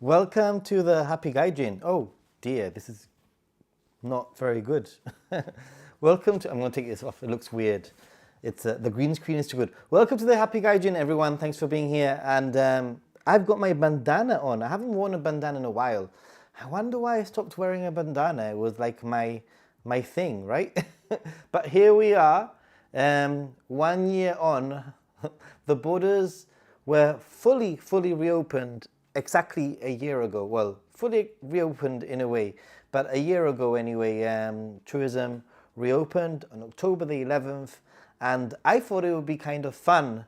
Welcome to the Happy Gaijin. Oh dear, this is not very good. Welcome to, I'm going to take this off, it looks weird. It's the green screen is too good. Welcome to the Happy Gaijin, everyone. Thanks for being here. And I've got my bandana on. I haven't worn a bandana in a while. I wonder why I stopped wearing a bandana. It was like my thing, right? But here we are, 1 year on. The borders were fully reopened exactly a year ago. Well, fully reopened in a way, but a year ago anyway. Tourism reopened on October the 11th, and I thought it would be kind of fun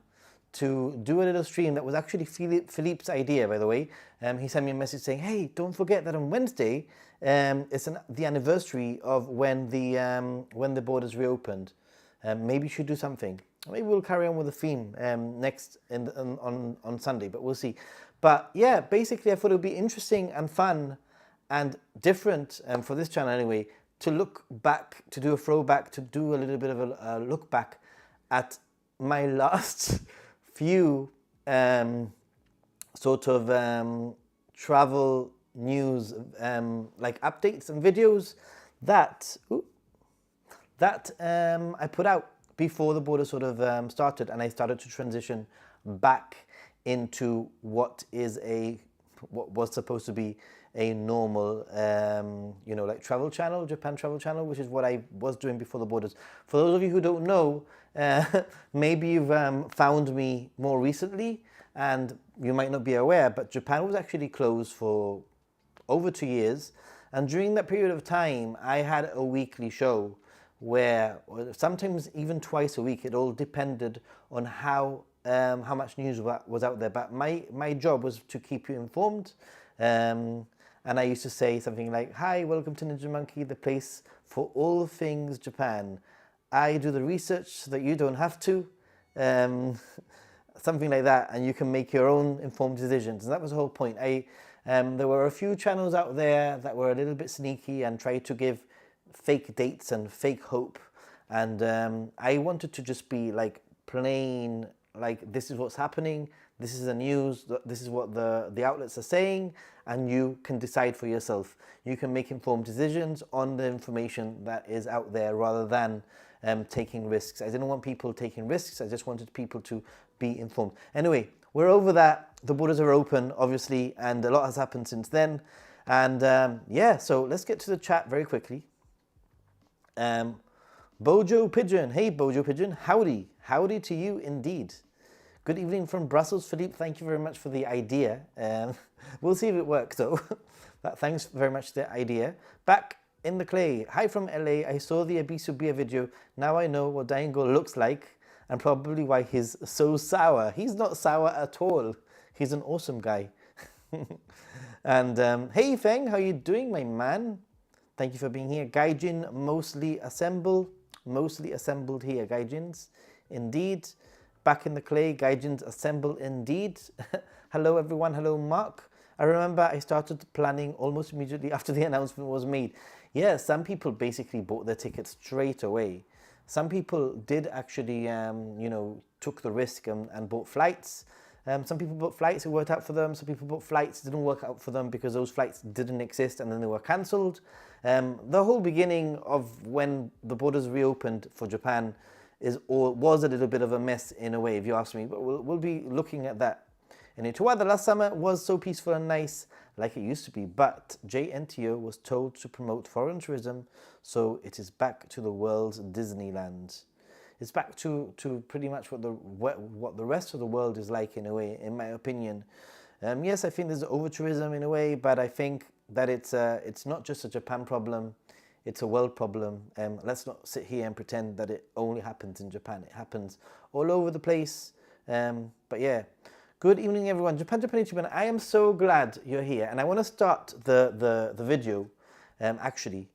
to do a little stream. That was actually Philippe's idea, by the way. He sent me a message saying, hey, don't forget that on Wednesday, it's the anniversary of when the borders reopened. Maybe you should do something. Maybe we'll carry on with the theme next on Sunday, but we'll see. But yeah, basically I thought it would be interesting and fun and different for this channel anyway, to look back, to do a throwback, to do a little bit of a look back at my last few sort of travel news, like updates and videos that I put out before the border sort of started, and I started to transition back into what was supposed to be a normal, you know, like travel channel, Japan travel channel, which is what I was doing before the borders. For those of you who don't know, maybe you've found me more recently, and you might not be aware, but Japan was actually closed for over 2 years. And during that period of time, I had a weekly show where sometimes even twice a week. It all depended on how much news was out there. But my job was to keep you informed. And I used to say something like, hi, welcome to Ninja Monkey, the place for all things Japan. I do the research so that you don't have to. Something like that, and you can make your own informed decisions. And that was the whole point. There were a few channels out there that were a little bit sneaky and tried to give fake dates and fake hope. And I wanted to just be like plain, like, this is what's happening. This is the news. This is what the outlets are saying, and you can decide for yourself. You can make informed decisions on the information that is out there rather than taking risks. I didn't want people taking risks. I just wanted people to be informed. Anyway, we're over that. The borders are open, obviously, and a lot has happened since then. And yeah, so let's get to the chat very quickly. Bojo Pigeon. Hey, Bojo Pigeon. Howdy. Howdy to you indeed. Good evening from Brussels, Philippe. Thank you very much for the idea. We'll see if it works, though. Thanks very much for the idea. Back in the clay. Hi from LA. I saw the Abisu Beer video. Now I know what Daingo looks like and probably why he's so sour. He's not sour at all. He's an awesome guy. And hey, Feng, how you doing, my man? Thank you for being here. Gaijin mostly assembled here, Gaijins. Indeed. Back in the clay, Gaijins assemble indeed. Hello, everyone. Hello, Mark. I remember I started planning almost immediately after the announcement was made. Yeah, some people basically bought their tickets straight away. Some people did actually, took the risk and bought flights. Some people bought flights, it worked out for them. Some people bought flights, didn't work out for them because those flights didn't exist and then they were cancelled. The whole beginning of when the borders reopened for Japan was a little bit of a mess in a way, if you ask me, but we'll be looking at that. And the last summer was so peaceful and nice like it used to be, but JNTO was told to promote foreign tourism, so it is back to the world's Disneyland. It's back to pretty much what the rest of the world is like in a way, in my opinion. Yes, I think there's over-tourism in a way, but I think that it's not just a Japan problem, it's a world problem. Let's not sit here and pretend that it only happens in Japan. It happens all over the place. But yeah, good evening, everyone. Japan, Ichiban. I am so glad you're here, and I want to start the video. Actually,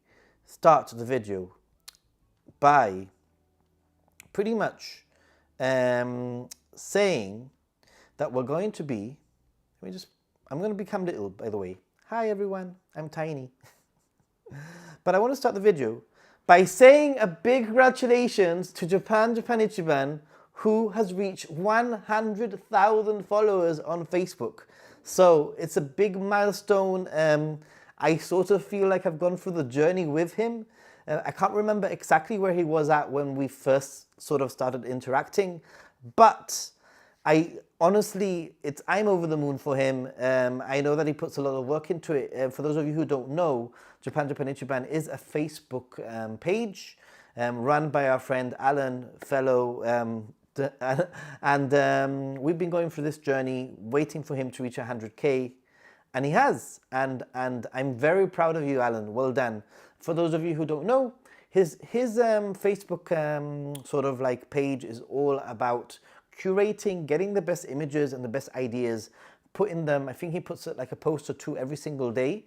start the video by pretty much saying that we're going to be. I'm going to become little, by the way. Hi, everyone. I'm tiny. But I want to start the video by saying a big congratulations to Japan Ichiban, who has reached 100,000 followers on Facebook. So it's a big milestone. I sort of feel like I've gone through the journey with him. I can't remember exactly where he was at when we first sort of started interacting, but honestly, I'm over the moon for him. I know that he puts a lot of work into it. For those of you who don't know, Japan Ichiban is a Facebook page run by our friend Alan, fellow, and we've been going through this journey, waiting for him to reach 100K, and he has. And I'm very proud of you, Alan. Well done. For those of you who don't know, his Facebook sort of like page is all about curating, getting the best images and the best ideas, putting them, I think he puts it like a post or two every single day.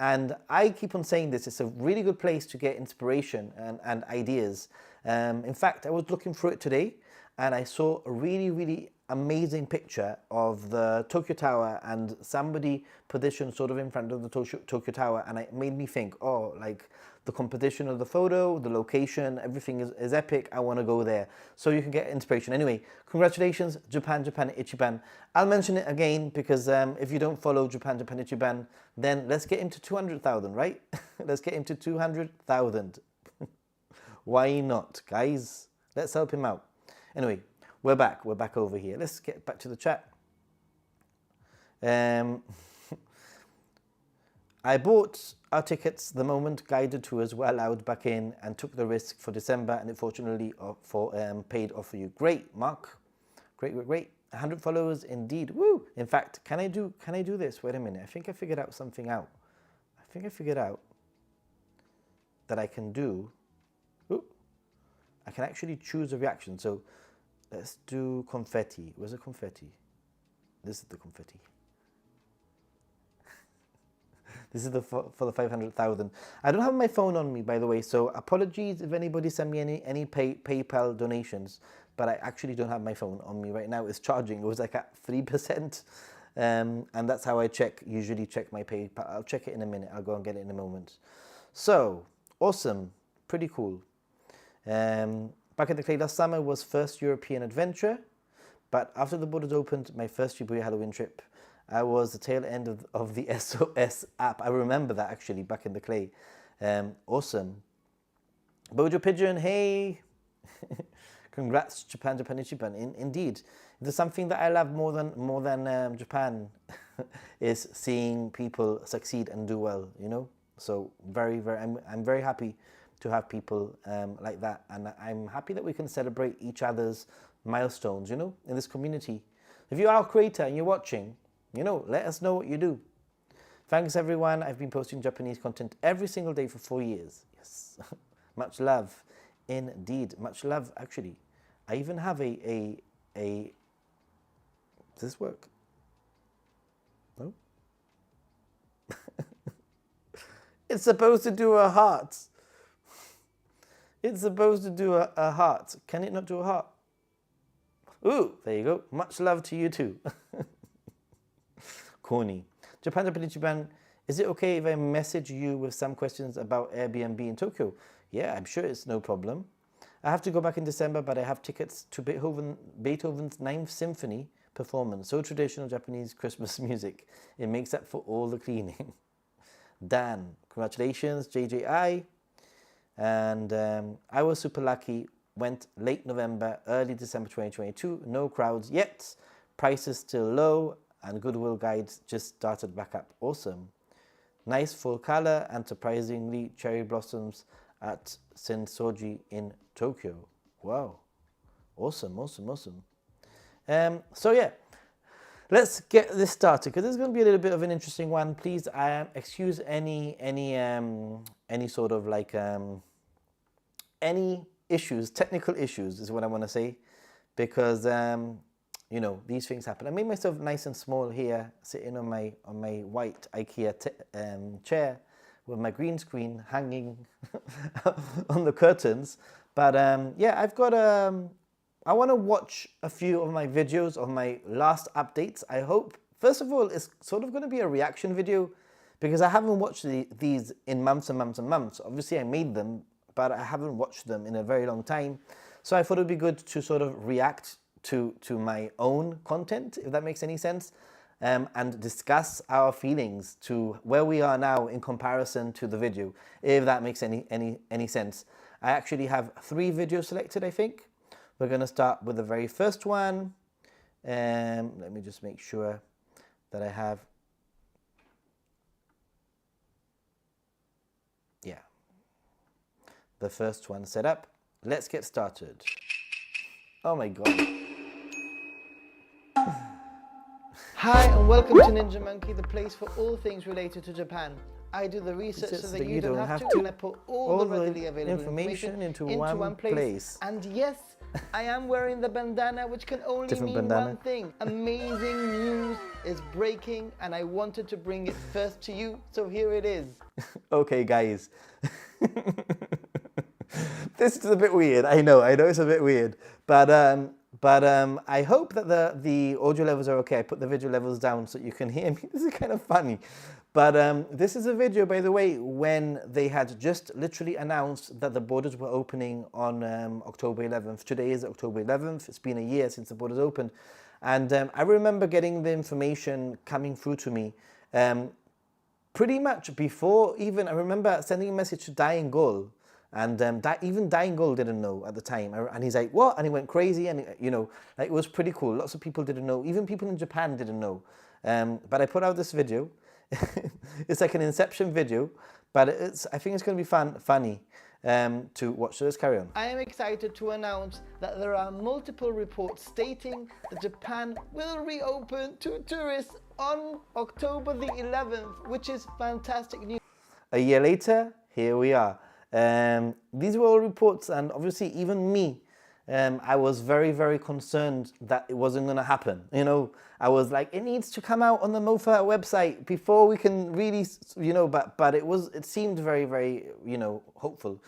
And I keep on saying this, it's a really good place to get inspiration and ideas. In fact, I was looking through it today and I saw a really, really amazing picture of the Tokyo Tower, and somebody positioned sort of in front of the Tokyo Tower, and it made me think, oh, like the composition of the photo, the location, everything is epic. I want to go there. So you can get inspiration. Anyway, congratulations, Japan Ichiban. I'll mention it again because if you don't follow Japan Ichiban, then let's get him to 200,000, right? Let's get him to 200,000. Why not, guys? Let's help him out. Anyway, we're back over here. Let's get back to the chat. I bought our tickets the moment guided tours were allowed back in and took the risk for December, and it fortunately paid off for you. Great, Mark. Great. 100 followers indeed. Woo! In fact, can I do this? Wait a minute. I think I figured out something out. That I can do. Ooh, I can actually choose a reaction. So let's do confetti. Where's the confetti? This is the confetti. This is for the 500,000. I don't have my phone on me, by the way, so apologies if anybody sent me any PayPal donations, but I actually don't have my phone on me right now. It's charging. It was like at 3%, and that's how I usually check my PayPal. I'll check it in a minute. I'll go and get it in a moment. So, awesome. Pretty cool. Back in the clay last summer was first European adventure. But after the borders opened, my first Shibuya Halloween trip, I was the tail end of the SOS app. I remember that actually back in the clay. Awesome. Bojo Pigeon, hey. Congrats, Japan, Japan. Indeed, if there's something that I love more than Japan, is seeing people succeed and do well. You know, so I'm very happy to have people like that, and I'm happy that we can celebrate each other's milestones. You know, in this community. If you are a creator and you're watching, you know, let us know what you do. Thanks everyone. I've been posting Japanese content every single day for 4 years. Yes, much love. Indeed, much love. Actually, I even have a. Does this work? No. It's supposed to do a heart. It's supposed to do a heart. Can it not do a heart? Ooh, there you go. Much love to you too. Corny. Japan, is it okay if I message you with some questions about Airbnb in Tokyo? Yeah, I'm sure it's no problem. I have to go back in December, but I have tickets to Beethoven's Ninth Symphony performance. So traditional Japanese Christmas music. It makes up for all the cleaning. Dan, congratulations, JJI. And I was super lucky. Went late November, early December 2022. No crowds yet. Prices still low. And Goodwill Guides just started back up. Awesome. Nice full color and surprisingly cherry blossoms at Sensoji in Tokyo. Wow. Awesome. So yeah, let's get this started because this is going to be a little bit of an interesting one. Please excuse any sort of like any issues, technical issues is what I want to say, because you know, these things happen. I made myself nice and small here, sitting on my white IKEA chair with my green screen hanging on the curtains. But yeah, I've got I want to watch a few of my videos of my last updates. I hope, first of all, it's sort of going to be a reaction video because I haven't watched these in months and months and months. Obviously, I made them, but I haven't watched them in a very long time. So I thought it would be good to sort of react to my own content, if that makes any sense, and discuss our feelings to where we are now in comparison to the video, if that makes any sense. I actually have 3 videos selected, I think. We're going to start with the very first one. Let me just make sure that I have, yeah, the first one set up. Let's get started. Oh my God. Hi and welcome to Ninja Monkey, the place for all things related to Japan. I do the research so that you don't have to, and I put all the readily available information into one place. And yes, I am wearing the bandana, which can only mean one thing. Amazing news is breaking, and I wanted to bring it first to you, so here it is. Okay, guys. This is a bit weird. I know it's a bit weird, but I hope that the audio levels are okay. I put the video levels down so you can hear me. This is kind of funny. But this is a video, by the way, when they had just literally announced that the borders were opening on October 11th. Today is October 11th. It's been a year since the borders opened. And I remember getting the information coming through to me pretty much before even, I remember sending a message to Dying Gull. And even Dying Gull didn't know at the time. And he's like, what? And he went crazy. And, you know, like, it was pretty cool. Lots of people didn't know. Even people in Japan didn't know. But I put out this video. It's like an Inception video. But I think it's going to be funny to watch. So let's carry on. I am excited to announce that there are multiple reports stating that Japan will reopen to tourists on October the 11th, which is fantastic news. A year later, here we are. These were all reports, and obviously even me, I was very, very concerned that it wasn't going to happen. You know, I was like, it needs to come out on the MOFA website before we can really, you know, but it seemed very, very, you know, hopeful.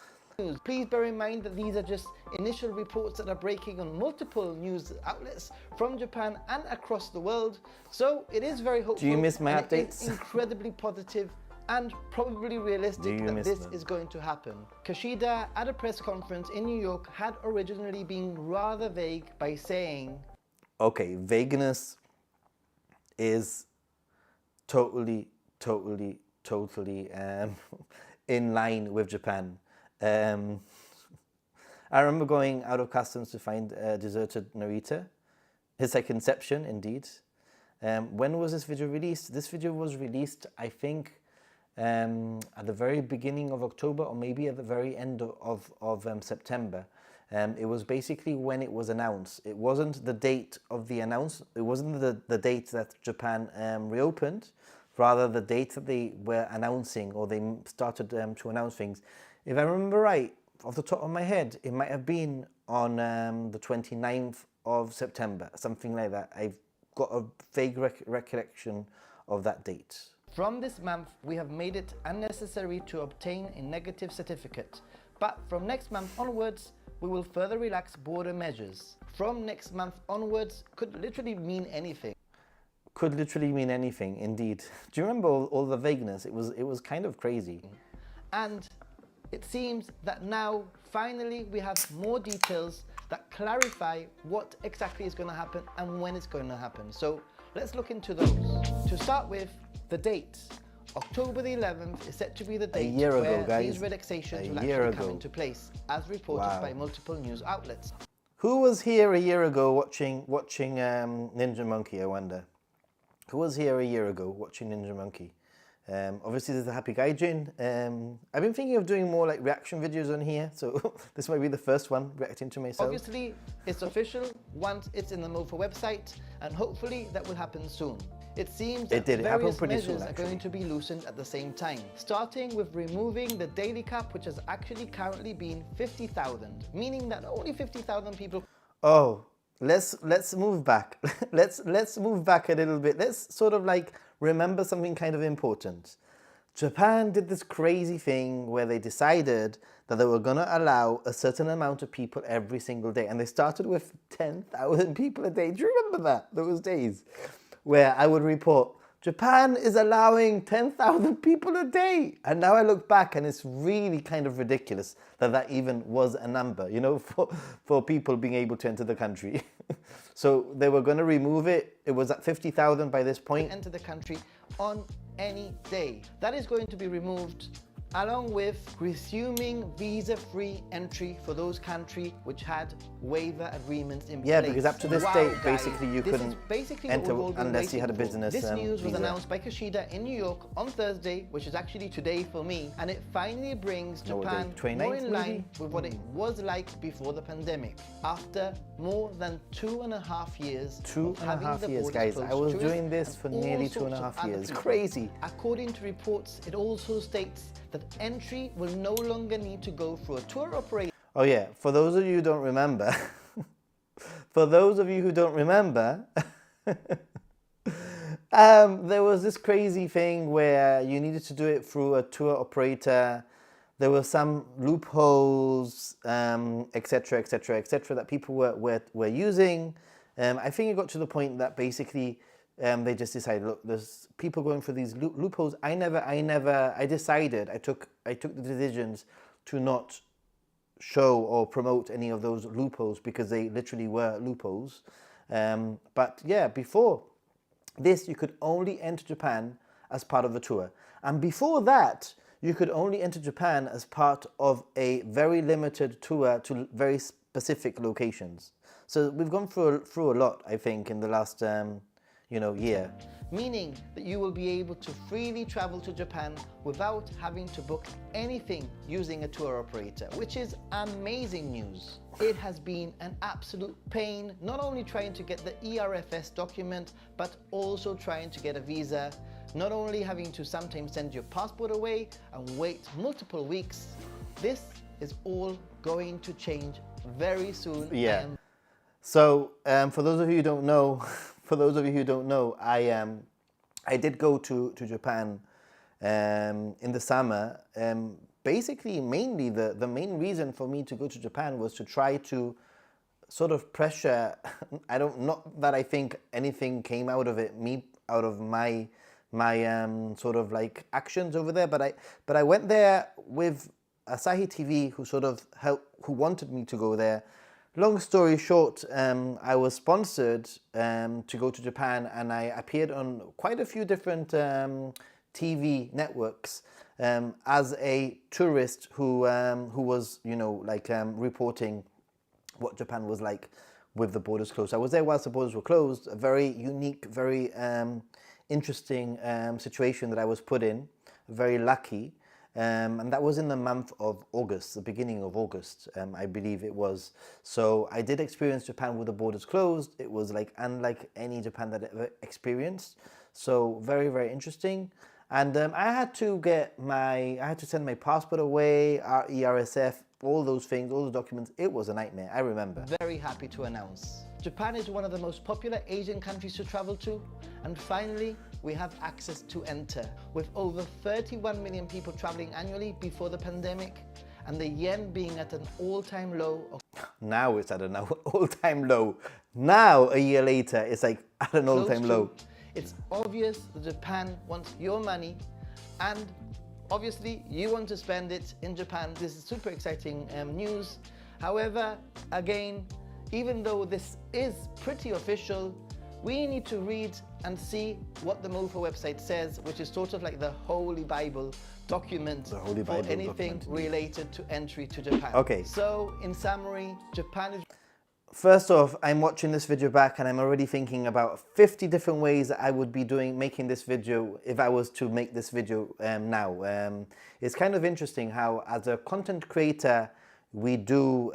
Please bear in mind that these are just initial reports that are breaking on multiple news outlets from Japan and across the world. So it is very hopeful. Do you miss my updates? It is incredibly positive and probably realistic that this is going to happen. Kishida, at a press conference in New York, had originally been rather vague by saying, Okay, vagueness is totally, totally, totally in line with Japan. I remember going out of customs to find a deserted Narita. It's like Inception, indeed. When was this video released? This video was released, I think, at the very beginning of October, or maybe at the very end of September. It was basically when it was announced. It wasn't the date of the announce. It wasn't the date that Japan reopened, rather the date that they were announcing, or they started to announce things. If I remember right, off the top of my head, it might have been on the 29th of September, something like that. I've got a vague recollection of that date. From this month, we have made it unnecessary to obtain a negative certificate. But from next month onwards, we will further relax border measures. From next month onwards could literally mean anything. Could literally mean anything, indeed. Do you remember all the vagueness? It was kind of crazy. And it seems that now, finally, we have more details that clarify what exactly is going to happen and when it's going to happen. So let's look into those. To start with, the date. October the 11th is set to be the date where these relaxations will actually come into place, as reported by multiple news outlets. Who was here a year ago watching Ninja Monkey, I wonder? Who was here a year ago watching Ninja Monkey? Obviously there's the Happy Gaijin. I've been thinking of doing more like reaction videos on here, so this might be the first one, reacting to myself. Obviously, it's official once it's in the MOFA website, and hopefully that will happen soon. It seems that various measures are going to be loosened at the same time, starting with removing the daily cap, which has actually currently been 50,000, meaning that only 50,000 people... Oh, let's move back. let's move back a little bit. Let's sort of like remember something kind of important. Japan did this crazy thing where they decided that they were going to allow a certain amount of people every single day, and they started with 10,000 people a day. Do you remember that, those days? Where I would report, Japan is allowing 10,000 people a day. And now I look back and it's really kind of ridiculous that that even was a number, you know, for people being able to enter the country. So they were going to remove it. It was at 50,000 by this point. Enter the country on any day. That is going to be removed, along with resuming visa-free entry for those countries which had waiver agreements in place. Yeah, because up to this date, basically you this couldn't enter unless you had a business This news was visa. announced by Kishida in New York on Thursday, which is actually today for me, and it finally brings Japan more in line with what it was like before the pandemic. After more than 2.5 years guys. I was doing this for nearly 2.5 years. Crazy. According to reports, it also states that entry will no longer need to go through a tour operator. Oh yeah, for those of you who don't remember, there was this crazy thing where you needed to do it through a tour operator. There were some loopholes, etc., etc., etc., that people were using. I think it got to the point that basically they just decided, look, there's people going for these loopholes. I took the decisions to not show or promote any of those loopholes because they literally were loopholes. But yeah, before this, you could only enter Japan as part of a tour. And before that, you could only enter Japan as part of a very limited tour to very specific locations. So we've gone through a lot, I think, in the last year. Meaning that you will be able to freely travel to Japan without having to book anything using a tour operator, which is amazing news. It has been an absolute pain, not only trying to get the ERFS document, but also trying to get a visa, not only having to sometimes send your passport away and wait multiple weeks. This is all going to change very soon. Yeah. So for those of you who don't know, I did go to Japan in the summer. Basically, mainly the main reason for me to go to Japan was to try to sort of pressure. Not that I think anything came out of it, out of my sort of like actions over there, but I went there with Asahi TV, who sort of who wanted me to go there. long story short, I was sponsored to go to Japan, and I appeared on quite a few different TV networks as a tourist who was, reporting what Japan was like with the borders closed. I was there whilst the borders were closed. A very unique, very interesting situation that I was put in. Very lucky. And that was in the month of August, the beginning of August, I believe it was. So I did experience Japan with the borders closed. It was like unlike any Japan that I ever experienced. So very, very interesting. And I had to send my passport away, ERSF, all those things, all the documents. It was a nightmare, I remember. Very happy to announce Japan is one of the most popular Asian countries to travel to, and finally we have access to enter. With over 31 million people traveling annually before the pandemic, and the yen being at an all-time low of now it's at an all-time low. Now, a year later, it's like at an all-time low. It's obvious that Japan wants your money, and obviously you want to spend it in Japan. This is super exciting news. However, again, even though this is pretty official, we need to read and see what the MOFA website says, which is sort of like the Holy Bible document for anything related to entry to Japan. Okay. So, in summary, Japan is... First off, I'm watching this video back and I'm already thinking about 50 different ways that I would be making this video if I was to make this video now. It's kind of interesting how, as a content creator, we do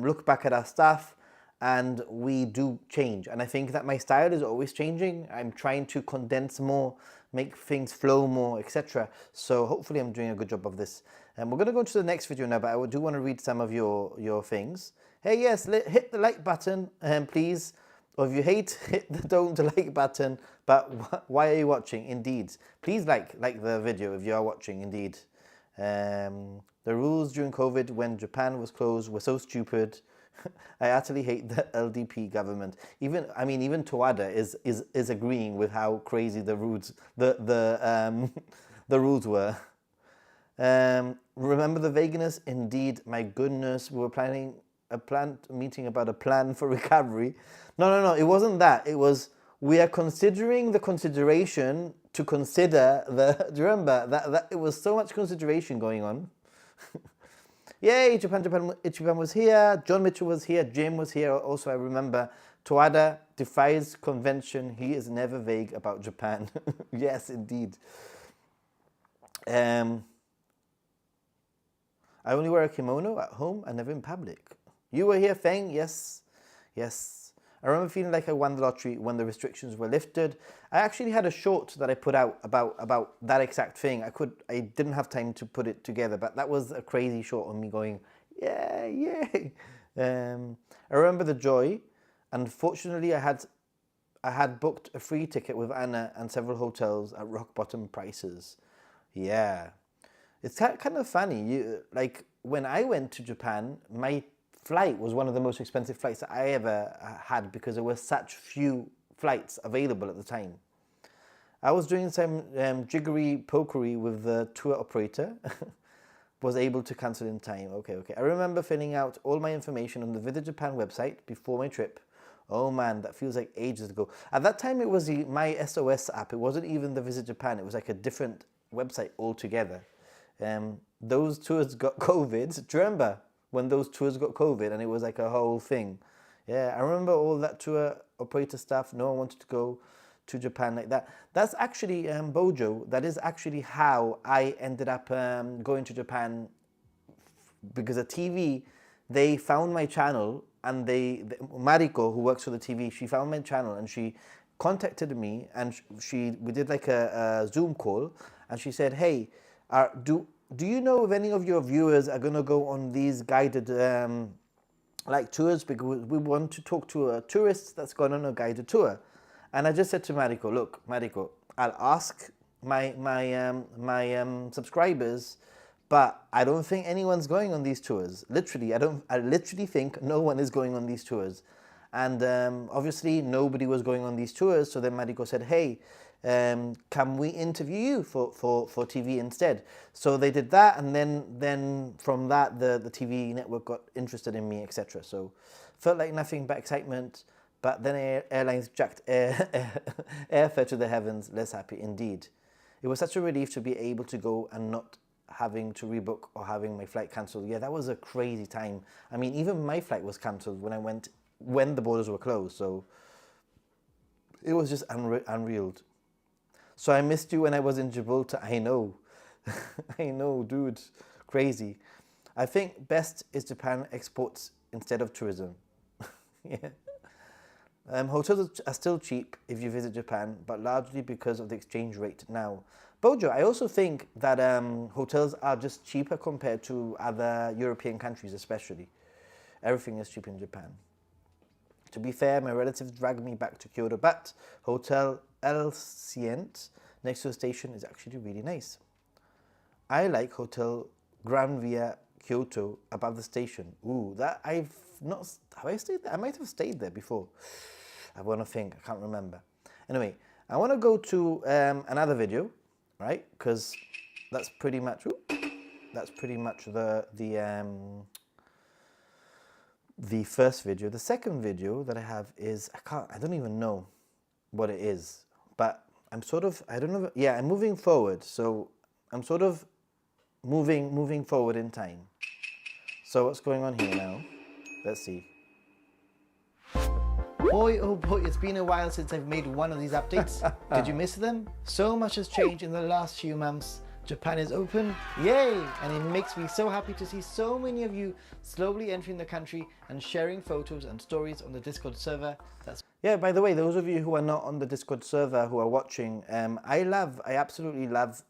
look back at our stuff and we do change. And I think that my style is always changing. I'm trying to condense more, make things flow more, etc. So hopefully I'm doing a good job of this. We're going to go to the next video now, but I do want to read some of your things. Hey, yes, hit the like button, please. Or if you hate, hit the don't like button. But why are you watching? Indeed. Please like the video if you are watching, indeed. The rules during COVID when Japan was closed were so stupid. I utterly hate the LDP government. Even Towada is agreeing with how crazy the rules the rules were. Remember the vagueness? Indeed, my goodness, we were planning a meeting about a plan for recovery. No, it wasn't that. It was, we are considering the consideration to consider the. Do you remember that it was so much consideration going on? Yay, Japan was here, John Mitchell was here, Jim was here. Also, I remember Towada defies convention. He is never vague about Japan. Yes, indeed. I only wear a kimono at home and never in public. You were here, Feng? Yes. I remember feeling like I won the lottery when the restrictions were lifted. I actually had a short that I put out about that exact thing. I didn't have time to put it together, but that was a crazy short on me going, yeah. I remember the joy. Unfortunately, I had booked a free ticket with Anna and several hotels at rock bottom prices. Yeah. It's kind of funny. Like when I went to Japan, my flight was one of the most expensive flights that I ever had because there were such few flights available at the time. I was doing some jiggery pokery with the tour operator. Was able to cancel in time. Okay. I remember filling out all my information on the Visit Japan website before my trip. Oh man, that feels like ages ago. At that time it was the My SOS app. It wasn't even the Visit Japan. It was like a different website altogether. Those tours got COVID. Do you remember when those tours got COVID and it was like a whole thing? Yeah, I remember all that tour operator stuff. No one wanted to go to Japan like that. That's actually, Bojo, that is actually how I ended up going to Japan, because the TV, they found my channel and Mariko, who works for the TV, she found my channel and she contacted me and we did like a Zoom call and she said, hey, do you know if any of your viewers are going to go on these guided like tours, because we want to talk to a tourist that's gone on a guided tour. And I just said to Mariko, look, Mariko, I'll ask my subscribers, but I don't think anyone's going on these tours. Literally, I literally think no one is going on these tours. And obviously nobody was going on these tours. So then Mariko said, hey, Can we interview you for TV instead? So they did that, and then from that, the TV network got interested in me, etc. So felt like nothing but excitement, but then airlines jacked airfare to the heavens, less happy indeed. It was such a relief to be able to go and not having to rebook or having my flight cancelled. Yeah, that was a crazy time. I mean, even my flight was cancelled when I went, when the borders were closed. So it was just unreal. So I missed you when I was in Gibraltar. I know. I know, dude. Crazy. I think best is Japan exports instead of tourism. Yeah. Hotels are still cheap if you visit Japan, but largely because of the exchange rate now. Bojo, I also think that hotels are just cheaper compared to other European countries, especially. Everything is cheap in Japan. To be fair, my relatives dragged me back to Kyoto, but Hotel El Cient next to the station is actually really nice. I like Hotel Grand Via Kyoto above the station. Ooh, that I've not, have I stayed there? I might have stayed there before. I want to think, I can't remember. Anyway, I want to go to another video, right? Because that's pretty much, the first video. The second video that I have is, I don't even know what it is, but I'm sort of, I don't know, yeah, I'm moving forward. So I'm sort of moving forward in time. So what's going on here now? Let's see. Boy, oh boy, it's been a while since I've made one of these updates. Did you miss them? So much has changed in the last few months. Japan is open, yay! And it makes me so happy to see so many of you slowly entering the country and sharing photos and stories on the Discord server. Yeah, by the way, those of you who are not on the Discord server who are watching, I absolutely love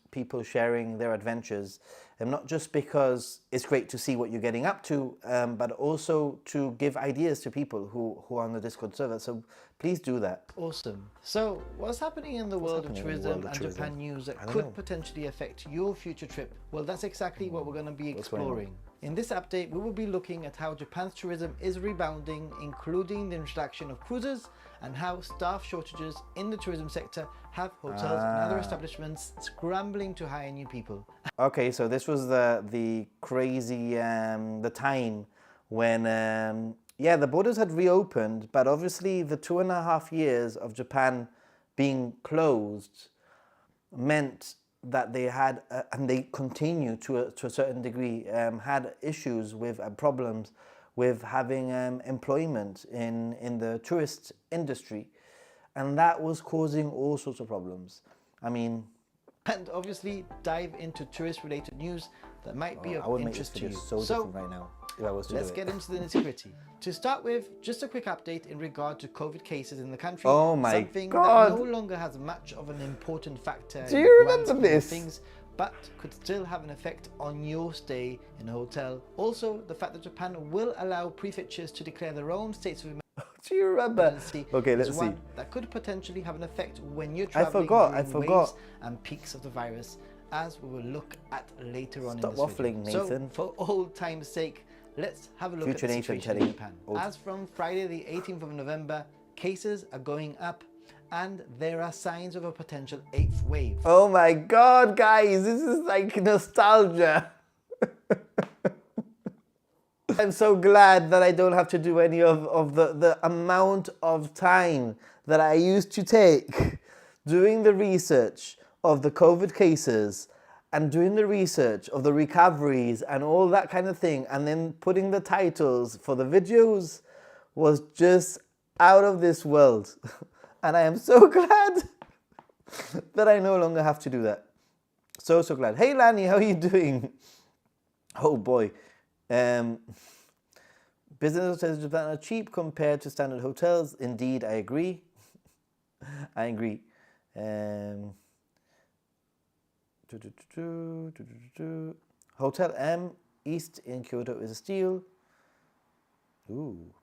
people sharing their adventures. And not just because it's great to see what you're getting up to, but also to give ideas to people who are on the Discord server. So please do that. Awesome. So what's happening in the world of tourism and Japan news that could potentially affect your future trip? Well, that's exactly what we're going to be exploring. In this update, we will be looking at how Japan's tourism is rebounding, including the introduction of cruises and how staff shortages in the tourism sector have hotels and other establishments scrambling to hire new people. Okay, so this was the crazy, the time when, yeah, the borders had reopened, but obviously the 2.5 years of Japan being closed meant that they had, and they continue to a certain degree, had issues with problems with having employment in the tourist industry. And that was causing all sorts of problems. I mean... And obviously dive into tourist-related news that might be of interest to you. So different right now, if I was to let's get into the nitty-gritty. To start with, just a quick update in regard to COVID cases in the country. Oh my something God. that no longer has much of an important factor. Do you remember this? Things, but could still have an effect on your stay in a hotel. Also, the fact that Japan will allow prefectures to declare their own states of emergency. Do you remember? Okay, let's see. That could potentially have an effect when you're traveling I forgot. waves and peaks of the virus, as we will look at later on in this waffling, video. Nathan. So, for old time's sake, let's have a look Future at the Nathan situation in Japan. old. As from Friday the 18th of November, cases are going up and there are signs of a potential 8th wave. Oh my God, guys, this is like nostalgia. I'm so glad that I don't have to do any of the amount of time that I used to take doing the research of the COVID cases and doing the research of the recoveries and all that kind of thing, and then putting the titles for the videos was just out of this world. And I am so glad that I no longer have to do that. So glad. Hey Lani, how are you doing? Oh boy. Business hotels in Japan are cheap compared to standard hotels. Indeed, I agree. I agree. Hotel M East in Kyoto is a steal. Ooh.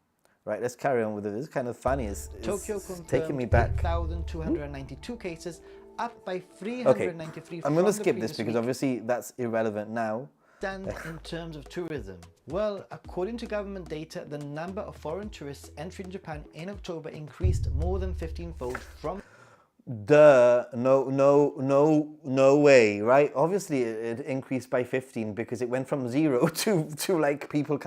Right, let's carry on with it. This is kind of funny. Tokyo confirmed taking me back. 8,292 cases, up by 393. I'm going to skip this because obviously that's irrelevant now. Stand in terms of tourism? Well, according to government data, the number of foreign tourists entering Japan in October increased more than 15-fold from... No way, right? Obviously, it increased by 15 because it went from zero to like people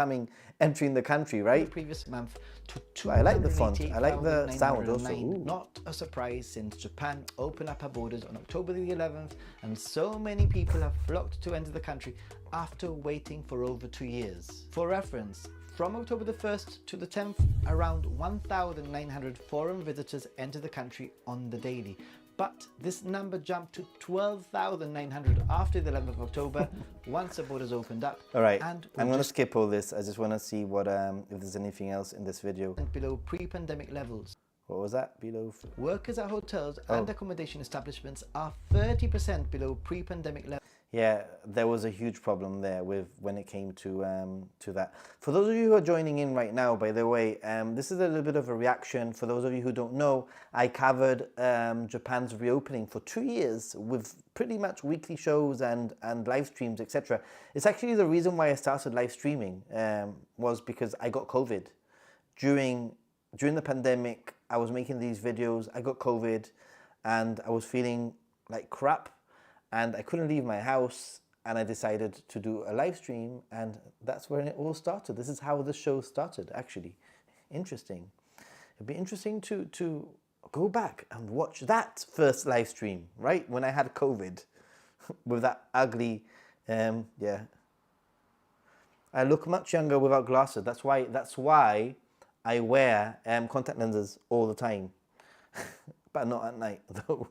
entering the country, right? The previous month to But I like the font. I like the sound also. 288,909. Ooh. Not a surprise since Japan opened up her borders on October the 11th, and so many people have flocked to enter the country after waiting for over 2 years. For reference, from October the 1st to the 10th, around 1,900 foreign visitors entered the country on the daily. But this number jumped to 12,900 after the 11th of October once the borders opened up. All right, And I'm going to skip all this. I just want to see what if there's anything else in this video. below pre-pandemic levels. What was that? Below? Workers at hotels and accommodation establishments are 30% below pre-pandemic levels. Yeah, there was a huge problem there with when it came to that. For those of you who are joining in right now, by the way, this is a little bit of a reaction. For those of you who don't know, I covered Japan's reopening for 2 years with pretty much weekly shows and live streams, etc. It's actually the reason why I started live streaming was because I got COVID. During the pandemic, I was making these videos, I got COVID, and I was feeling like crap. And I couldn't leave my house, and I decided to do a live stream, and that's where it all started. This is how the show started, actually. Interesting. It'd be interesting to go back and watch that first live stream, right? When I had COVID with that ugly, yeah. I look much younger without glasses. That's why I wear contact lenses all the time, but not at night, though.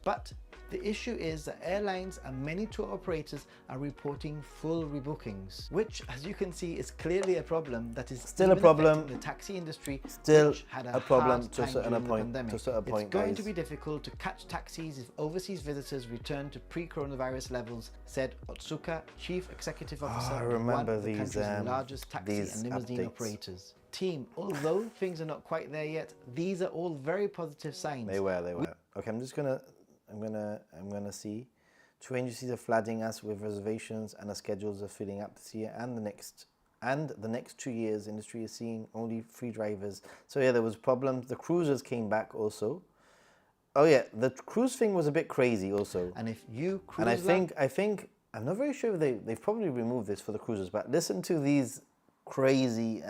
But the issue is that airlines and many tour operators are reporting full rebookings, which, as you can see, is clearly a problem that is still a problem. The taxi industry Still which had a problem hard to a time certain during the point. pandemic. To a certain point, it's going guys. to be difficult to catch taxis if overseas visitors return to pre-coronavirus levels, said Otsuka, chief executive officer I of one remember of the these, country's largest taxi these and limousine updates. operators. Team, although things are not quite there yet, these are all very positive signs. They were. Okay, I'm gonna see. Two agencies are flooding us with reservations, and the schedules are filling up this year and the next. And the next 2 years, industry is seeing only 3 drivers. So yeah, there was problems. The cruisers came back also. Oh yeah, the cruise thing was a bit crazy also. And if you cruise, And I think I'm not very sure if they've probably removed this for the cruisers, but listen to these crazy,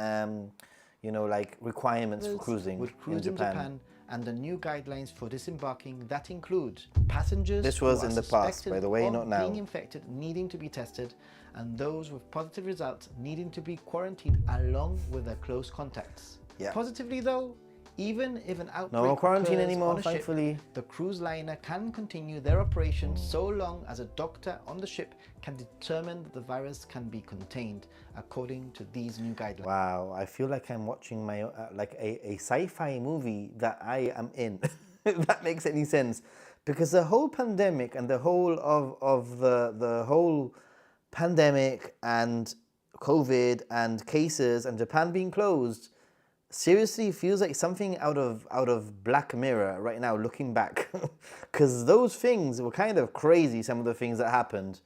like requirements for cruising would cruise in Japan. And the new guidelines for disembarking that include passengers This was who are in the past, suspected by the way, of not now. being infected needing to be tested, and those with positive results needing to be quarantined along with their close contacts. Yeah. Positively though, even if an outbreak No more quarantine occurs anymore, on a ship, thankfully. the cruise liner can continue their operation so long as a doctor on the ship can determine that the virus can be contained according to these new guidelines. Wow, I feel like I'm watching my like a sci-fi movie that I am in. If that makes any sense, because the whole pandemic and the whole of the whole pandemic and COVID and cases and Japan being closed seriously feels like something out of Black Mirror right now, looking back, because those things were kind of crazy, some of the things that happened.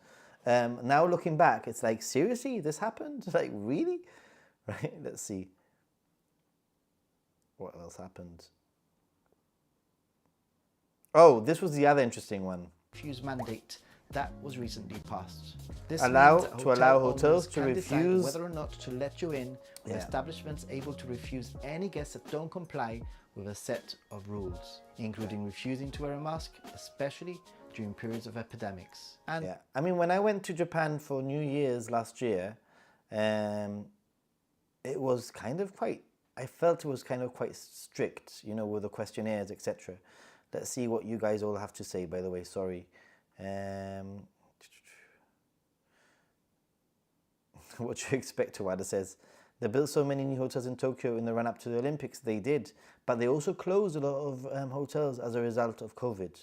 Now looking back, it's like, seriously, this happened? Like, really? Right, let's see. What else happened? Oh, this was the other interesting one. Refuse mandate that was recently passed. This Allow means that hotels owners to can decide refuse- whether or not to let you in, with Yeah. establishments able to refuse any guests that don't comply with a set of rules, including refusing to wear a mask, especially during periods of epidemics. And Yeah, I mean, when I went to Japan for New Year's last year, it was kind of I felt it was kind of quite strict, with the questionnaires, etc. Let's see what you guys all have to say, by the way, sorry. What you expect, Tawada says. They built so many new hotels in Tokyo in the run-up to the Olympics. They did, but they also closed a lot of hotels as a result of COVID.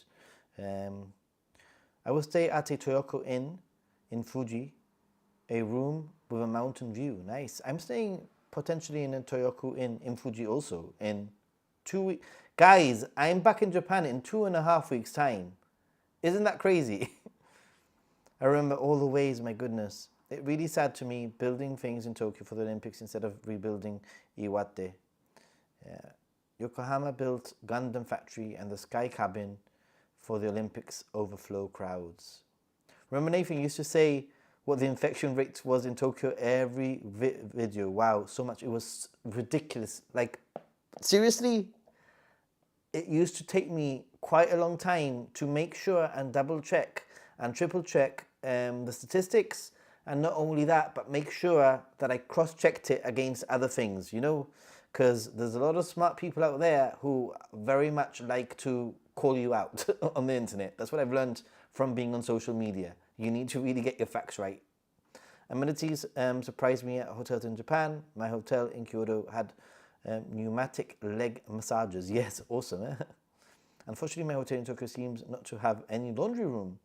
I will stay at a Toyoko Inn in Fuji, a room with a mountain view. Nice. I'm staying potentially in a Toyoko Inn in Fuji also in 2 weeks. Guys, I'm back in Japan in 2.5 weeks' time. Isn't that crazy? I remember all the ways, my goodness. It really sad to me building things in Tokyo for the Olympics instead of rebuilding Iwate. Yokohama built Gundam factory and the Sky Cabin for the Olympics overflow crowds. Remember Nathan used to say what the infection rate was in Tokyo every video. Wow, so much. It was ridiculous. Like, seriously, it used to take me quite a long time to make sure and double check and triple check the statistics. And not only that, but make sure that I cross-checked it against other things, you know? Because there's a lot of smart people out there who very much like to call you out on the internet. That's what I've learned from being on social media. You need to really get your facts right. Amenities surprised me at hotels in Japan. My hotel in Kyoto had pneumatic leg massages. Yes, awesome. Eh? Unfortunately, my hotel in Tokyo seems not to have any laundry room.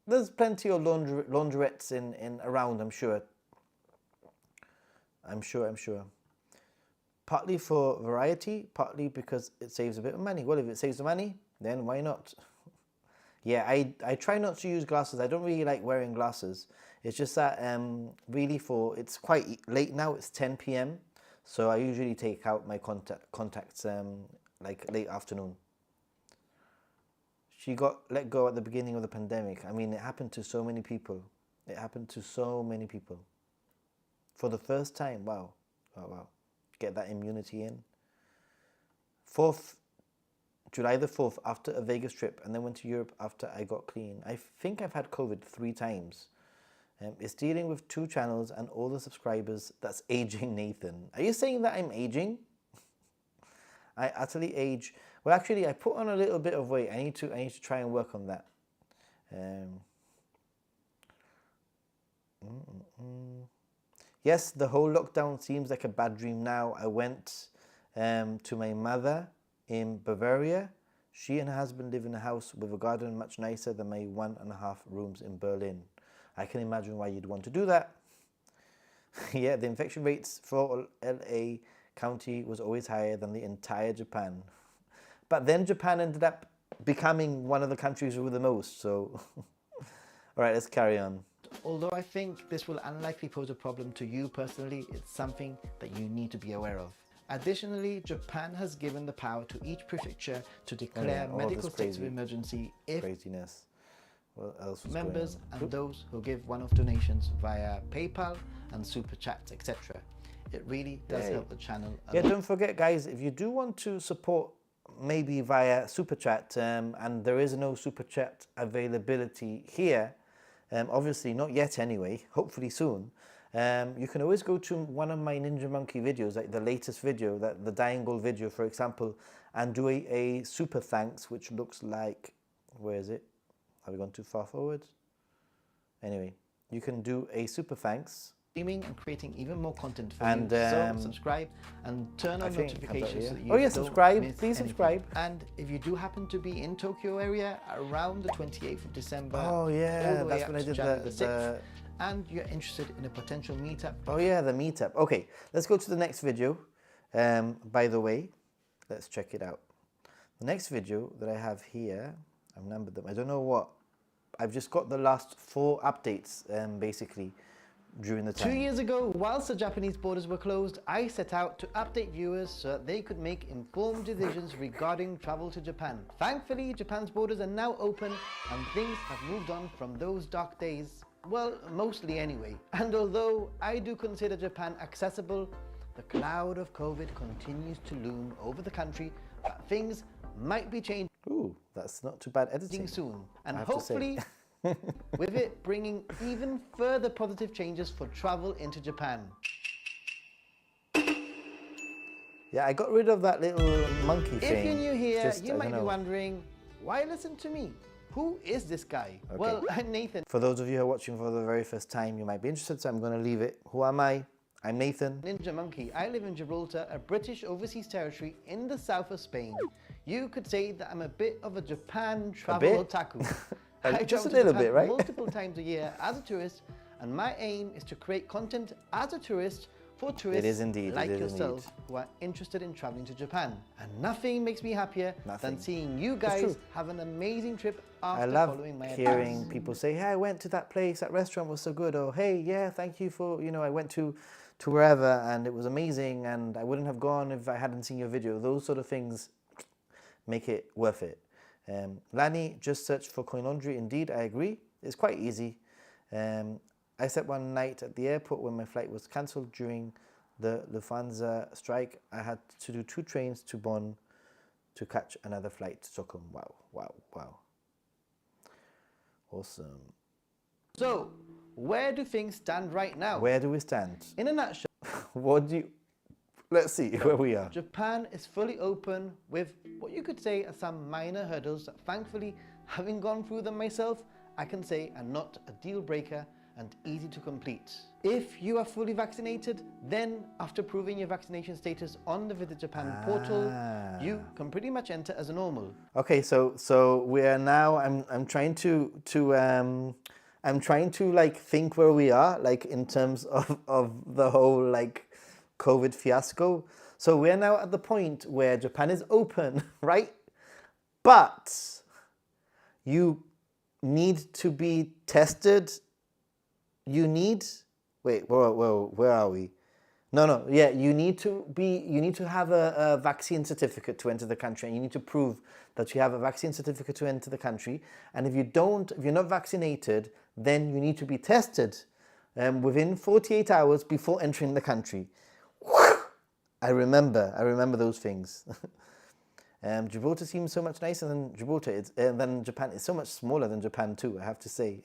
There's plenty of laundrettes in around, I'm sure. I'm sure. Partly for variety, partly because it saves a bit of money. Well, if it saves the money, then why not? Yeah, I try not to use glasses. I don't really like wearing glasses. It's just that really it's quite late now. It's 10 p.m. So I usually take out my contacts like late afternoon. She got let go at the beginning of the pandemic. I mean, it happened to so many people. For the first time, wow. Get that immunity in. July the 4th, after a Vegas trip, and then went to Europe after I got clean. I think I've had COVID 3 times. It's dealing with 2 channels and all the subscribers. That's aging, Nathan. Are you saying that I'm aging? I utterly age. Well, actually, I put on a little bit of weight. I need to try and work on that. Yes, the whole lockdown seems like a bad dream now. I went to my mother in Bavaria. She and her husband live in a house with a garden much nicer than my 1.5 rooms in Berlin. I can imagine why you'd want to do that. Yeah, the infection rates for LA County was always higher than the entire Japan. But then Japan ended up becoming one of the countries with the most, so... All right, let's carry on. Although I think this will unlikely pose a problem to you personally, it's something that you need to be aware of. Additionally, Japan has given the power to each prefecture to declare medical states of emergency if craziness. What else was members going on? and those who give one-off donations via PayPal and Super Chats, etc. It really does help the channel a Yeah, lot. don't forget, guys, if you do want to support maybe via Super Chat, and there is no Super Chat availability here, obviously not yet anyway, hopefully soon, you can always go to one of my Ninja Monkey videos, like the latest video, the Dying Gold video, for example, and do a super thanks, which looks like, where is it? Have we gone too far forward? Anyway, you can do a super thanks. Streaming and creating even more content for And, you. So subscribe and turn on notifications so that you don't subscribe. miss Please anything. subscribe. And if you do happen to be in Tokyo area around the 28th of December, Oh yeah, all the way that's up when I to did January the 6th, and you're interested in a potential meetup, Oh yeah, the meetup. Okay, let's go to the next video. By the way, let's check it out. The next video that I have here, I've numbered them. I don't know what. I've just got the last 4 updates, basically, during the time. 2 years ago, whilst the Japanese borders were closed, I set out to update viewers so that they could make informed decisions regarding travel to Japan. Thankfully, Japan's borders are now open and things have moved on from those dark days. Well, mostly anyway. And although I do consider Japan accessible, the cloud of COVID continues to loom over the country, but things might be changing Ooh, that's not too bad editing. soon. And I have to say. hopefully, with it bringing even further positive changes for travel into Japan. Yeah, I got rid of that little monkey thing. If you're new here, Just, you I might don't be know. wondering, why listen to me? Who is this guy? Okay. Well, I'm Nathan. For those of you who are watching for the very first time, you might be interested, so I'm going to leave it. Who am I? I'm Nathan. Ninja Monkey. I live in Gibraltar, a British overseas territory in the south of Spain. You could say that I'm a bit of a Japan travel bit? otaku. Just travel a to little Japan bit, right? multiple times a year as a tourist, and my aim is to create content as a tourist for tourists is indeed, like it is yourselves indeed. who are interested in traveling to Japan. And nothing makes me happier Nothing. than seeing you It's guys true. have an amazing trip after I love following my hearing advice. people say, hey, I went to that place, that restaurant was so good, or hey, yeah, thank you for, I went to to wherever, and it was amazing, and I wouldn't have gone if I hadn't seen your video. Those sort of things make it worth it. Lani, just search for coin laundry. Indeed, I agree. It's quite easy. I slept one night at the airport when my flight was cancelled during the Lufthansa strike. I had to do 2 trains to Bonn to catch another flight to Stockholm. Wow, wow, wow. Awesome. So, where do things stand right now? Where do we stand? In a nutshell, What do you... Let's see where we are. Japan is fully open with what you could say are some minor hurdles that, thankfully, having gone through them myself, I can say are not a deal breaker and easy to complete. If you are fully vaccinated, then after proving your vaccination status on the Visit Japan portal, you can pretty much enter as a normal. Okay, so we are now. I'm trying to like think where we are, like in terms of the whole like COVID fiasco. So we're now at the point where Japan is open, right? But you need to be tested. You need, wait, whoa, where are we? No, yeah, you need to have a vaccine certificate to enter the country, and you need to prove that you have a vaccine certificate to enter the country. And if you're not vaccinated, then you need to be tested within 48 hours before entering the country. I remember those things. Gibraltar seems so much nicer than than Japan. It's so much smaller than Japan too, I have to say.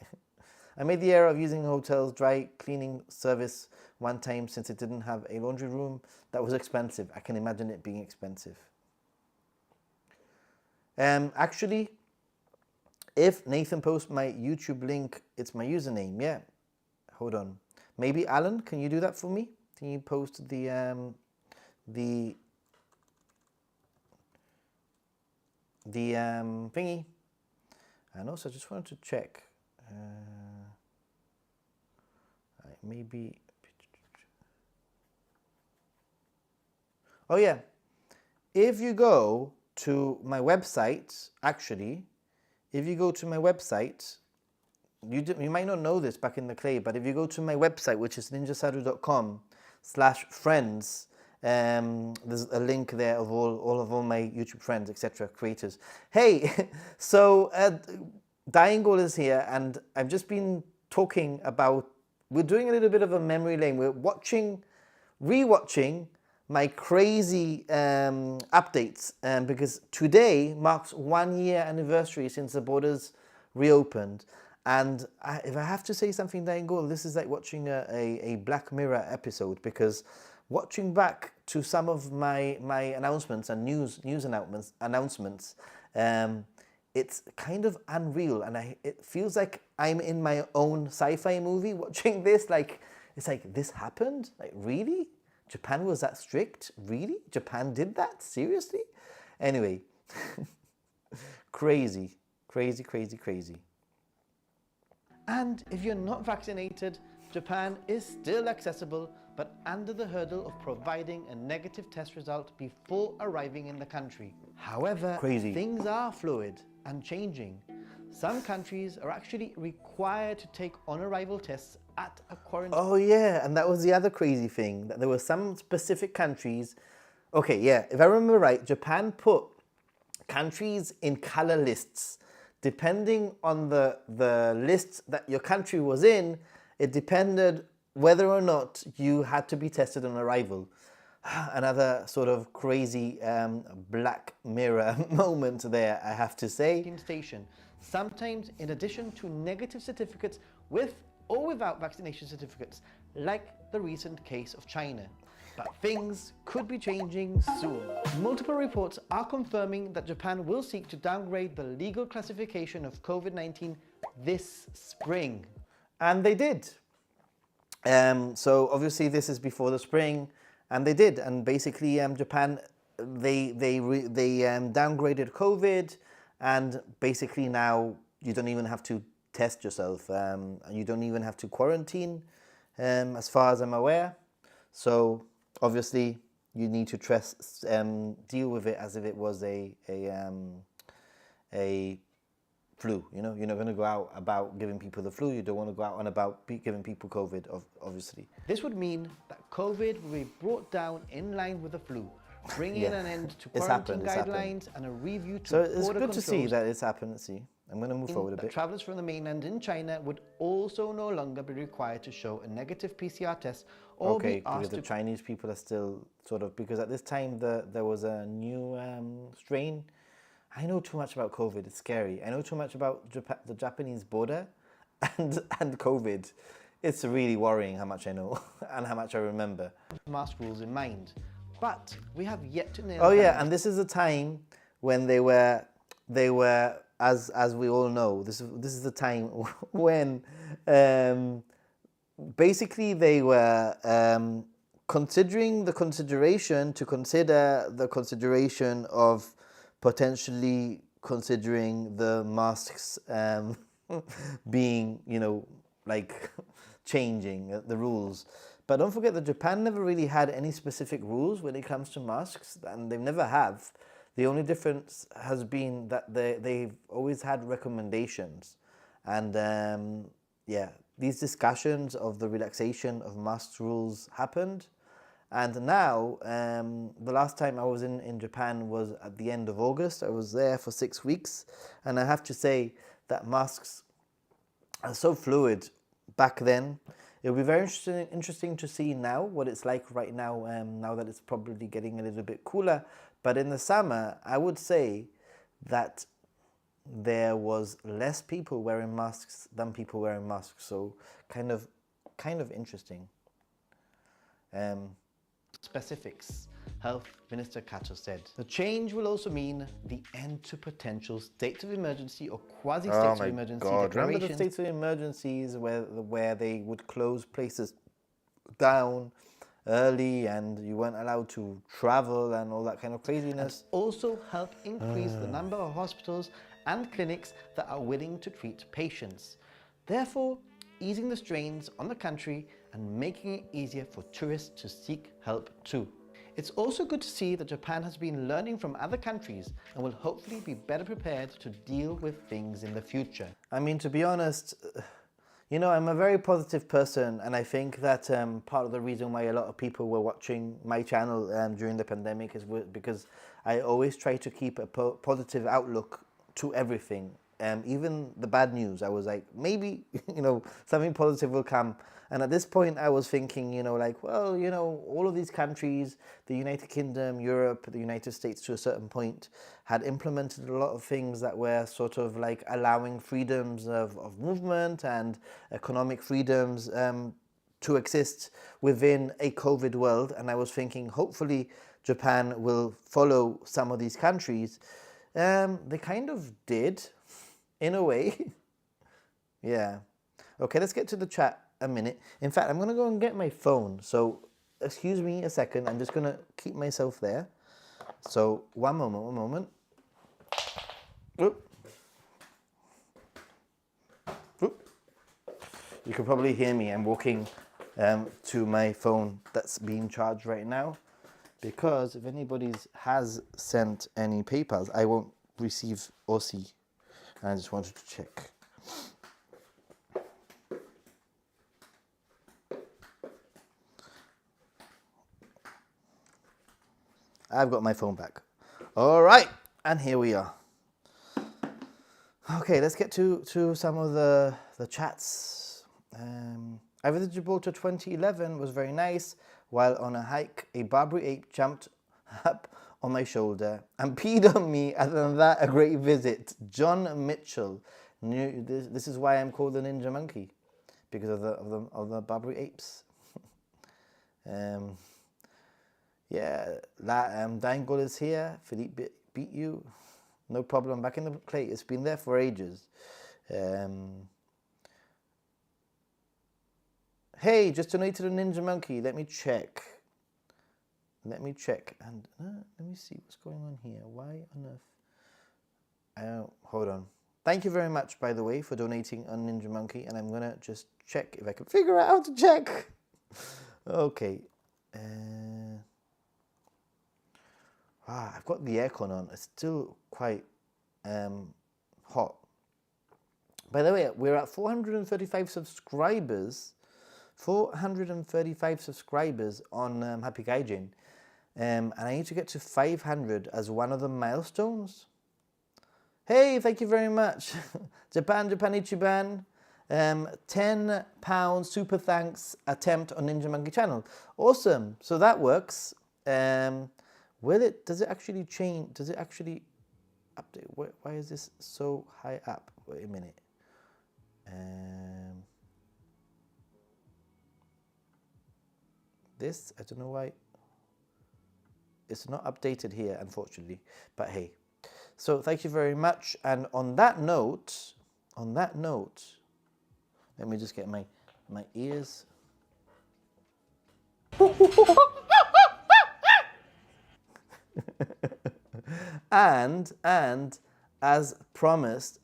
I made the error of using a hotel's dry cleaning service one time since it didn't have a laundry room. That was expensive. I can imagine it being expensive. Actually, if Nathan posts my YouTube link, it's my username. Yeah. Hold on. Maybe Alan, can you do that for me? Can you post the thingy? And also, I just wanted to check. Maybe. Oh yeah, if you go to my website, actually, if you go to my website, you might not know this back in the clay, but if you go to my website, which is ninjasadhu.com/friends, there's a link there of all my YouTube friends, etc., creators. Hey, so Dying Goal is here, and I've just been talking about, we're doing a little bit of a memory lane. We're rewatching my crazy updates, because today marks 1 year anniversary since the borders reopened. And if I have to say something, Dying Goal, this is like watching a Black Mirror episode, because watching back to some of my announcements and news announcements, it's kind of unreal, and it feels like I'm in my own sci-fi movie watching this. Like, it's like, this happened? Like, really? Japan was that strict? Really? Japan did that? Seriously? Anyway, crazy. And if you're not vaccinated, Japan is still accessible, but under the hurdle of providing a negative test result before arriving in the country. However, things are fluid and changing. Some countries are actually required to take on-arrival tests at a quarantine. Oh yeah, and that was the other crazy thing, that there were some specific countries. Okay, yeah, if I remember right, Japan put countries in color lists. Depending on the list that your country was in, it depended whether or not you had to be tested on arrival. Another sort of crazy Black Mirror moment there, I have to say. Station. Sometimes in addition to negative certificates with or without vaccination certificates, like the recent case of China. But things could be changing soon. Multiple reports are confirming that Japan will seek to downgrade the legal classification of COVID-19 this spring. And they did. So obviously this is before the spring, and they did. And basically Japan, they downgraded COVID, and basically now you don't even have to test yourself. You don't even have to quarantine, as far as I'm aware. So obviously you need to deal with it as if it was a flu. You know, you're not going to go out about giving people the flu. You don't want to go out and about giving people COVID, obviously. This would mean that COVID will be brought down in line with the flu, bringing Yeah. an end to It's quarantine happened, it's happened. guidelines and a review to So it's border good to see controls. that it's happened. See, I'm going to move forward a That bit. travellers from the mainland in China would also no longer be required to show a negative PCR test or Okay, be because asked the to Chinese people are still sort of, because at this time there was a new strain. I know too much about COVID. It's scary. I know too much about the Japanese border and COVID. It's really worrying how much I know and how much I remember. mask rules in mind. But we have yet to nail Oh yeah, down and this is a time when they were as we all know. This is the time when basically they were considering the consideration of potentially considering the masks being, you know, like changing the rules. But don't forget that Japan never really had any specific rules when it comes to masks, and they never have. The only difference has been that they've always had recommendations. And yeah, these discussions of the relaxation of mask rules happened. And now, the last time I was in Japan was at the end of August. I was there for 6 weeks. And I have to say that masks are so fluid back then. It'll be very interesting to see now what it's like right now, now that it's probably getting a little bit cooler. But in the summer, I would say that there was less people wearing masks than people wearing masks. So kind of interesting. specifics, Health Minister Kato said. The change will also mean the end to potential states of emergency or quasi-states of emergency Remember the declarations. states of emergencies where they would close places down early and you weren't allowed to travel and all that kind of craziness. Also help increase the number of hospitals and clinics that are willing to treat patients. Therefore, easing the strains on the country and making it easier for tourists to seek help too. It's also good to see that Japan has been learning from other countries and will hopefully be better prepared to deal with things in the future. I mean, to be honest, you know, I'm a very positive person, and I think that part of the reason why a lot of people were watching my channel during the pandemic is because I always try to keep a positive outlook to everything. Even the bad news, I was like, maybe, you know, something positive will come. And at this point, I was thinking, you know, like, well, you know, all of these countries, the United Kingdom, Europe, the United States to a certain point, had implemented a lot of things that were sort of like allowing freedoms of movement and economic freedoms to exist within a COVID world. And I was thinking, hopefully, Japan will follow some of these countries. They kind of did, in a way. Yeah. Okay, let's get to the chat a minute. In fact, I'm going to go and get my phone. So, excuse me a second. I'm just going to keep myself there. So, one moment. Oop. Oop. You can probably hear me. I'm walking to my phone that's being charged right now. Because if anybody has sent any PayPals, I won't receive or see. I just wanted to check. I've got my phone back. All right, and here we are. Okay, let's get to some of the chats. I visited Gibraltar 2011, was very nice. While on a hike, a Barbary ape jumped up on my shoulder and peed on me. Other than that, a great visit. John Mitchell. This is why I'm called the Ninja Monkey, because of the Barbary apes. Yeah, Dangle is here. Philippe beat you. No problem. Back in the clay. It's been there for ages. Hey, just donated a Ninja Monkey. Let me check. And let me see what's going on here. Why on earth? Hold on. Thank you very much, by the way, for donating on Ninja Monkey. And I'm going to just check if I can figure out how to check. Okay. I've got the aircon on. It's still quite hot. By the way, we're at 435 subscribers. 435 subscribers on Happy Gaijin. And I need to get to 500 as one of the milestones. Hey, thank you very much. Japan Ichiban. £10 super thanks attempt on Ninja Monkey channel. Awesome. So that works. Does it actually change? Does it actually update? Why is this so high up? Wait a minute. This, I don't know why. It's not updated here, unfortunately. But hey. So thank you very much. And on that note, let me just get my ears. and as promised,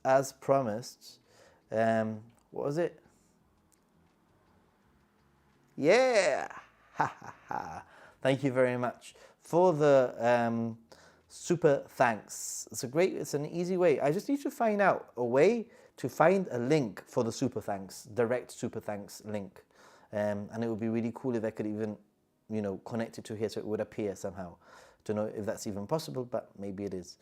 what was it? Yeah. Ha ha ha. Thank you very much for the super thanks. It's an easy way. I just need to find out a way to find a link for the super thanks, direct super thanks link. And it would be really cool if I could even, connect it to here so it would appear somehow. Don't know if that's even possible, but maybe it is.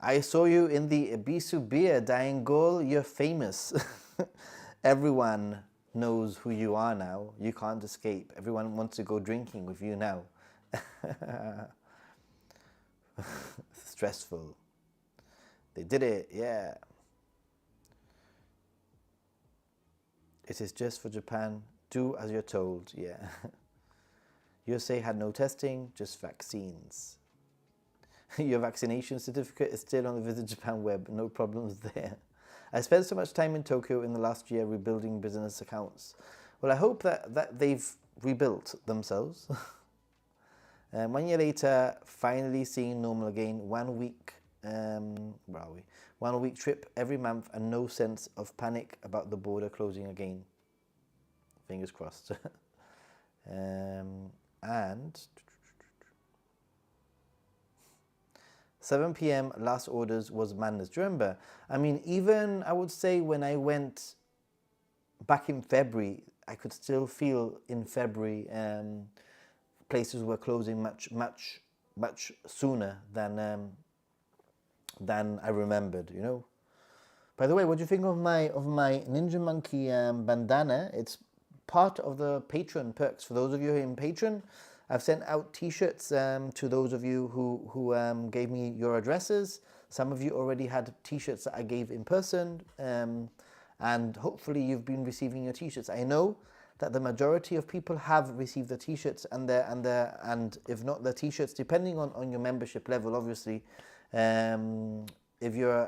I saw you in the Ebisu beer, dying goal. You're famous. Everyone knows who you are now. You can't escape. Everyone wants to go drinking with you now. Stressful. They did it, yeah. It is just for Japan. Do as you're told, yeah. USA had no testing, just vaccines. Your vaccination certificate is still on the Visit Japan web, no problems there. I spent so much time in Tokyo in the last year rebuilding business accounts. Well, I hope that they've rebuilt themselves. 1 year later, finally seeing normal again. 1 week, where are we? 1 week trip every month and no sense of panic about the border closing again. Fingers crossed. And 7 p.m. last orders was madness. Do you remember? I mean, even I would say when I went back in February, I could still feel in February places were closing much sooner than I remembered. By the way, what do you think of my Ninja Monkey bandana? It's part of the Patreon perks. For those of you who are in Patreon, I've sent out T-shirts to those of you who gave me your addresses. Some of you already had T-shirts that I gave in person, and hopefully you've been receiving your T-shirts. I know that the majority of people have received the T-shirts and if not the T-shirts, depending on your membership level, obviously. If you're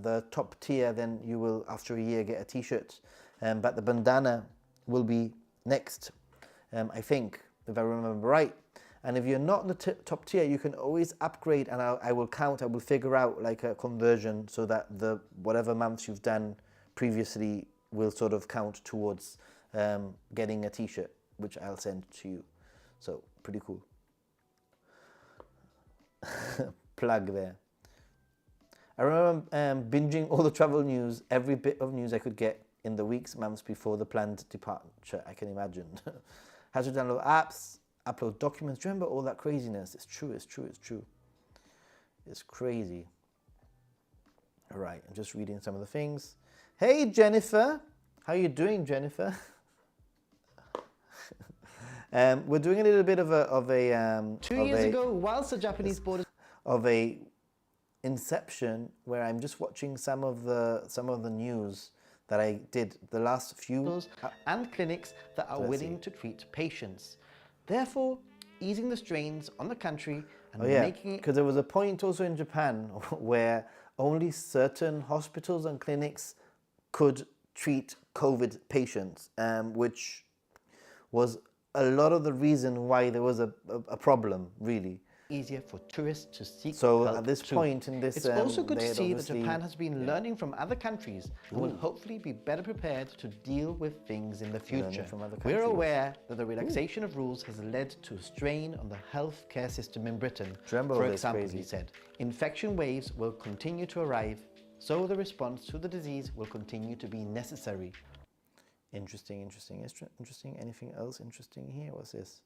the top tier, then you will after a year get a T-shirt. But the bandana will be next, I think, if I remember right. And if you're not in the top tier, you can always upgrade, and I will figure out like a conversion so that the whatever months you've done previously will sort of count towards getting a T-shirt, which I'll send to you. So pretty cool. Plug there. I remember binging all the travel news, every bit of news I could get in the weeks, months before the planned departure. I can imagine. How to download apps, upload documents. Do you remember all that craziness? It's true. It's crazy. All right, I'm just reading some of the things. Hey, Jennifer. How are you doing, Jennifer? We're doing a little bit of a 2 years ago, whilst the Japanese borders of a inception, where I'm just watching some of the news that I did the last few and clinics that are willing to treat patients, therefore easing the strains on the country and making it. Because there was a point also in Japan where only certain hospitals and clinics could treat COVID patients, which was a lot of the reason why there was a problem, really. easier for tourists to seek So help at this too. point in this, it's also good they to had see that obviously- Japan has been learning from other countries and will hopefully be better prepared to deal with things in the future. from other We're countries. aware that the relaxation of rules has led to a strain on the healthcare system in Britain. Tremble For is example, crazy. he said, infection waves will continue to arrive, so the response to the disease will continue to be necessary. Interesting. Anything else interesting here? What's this?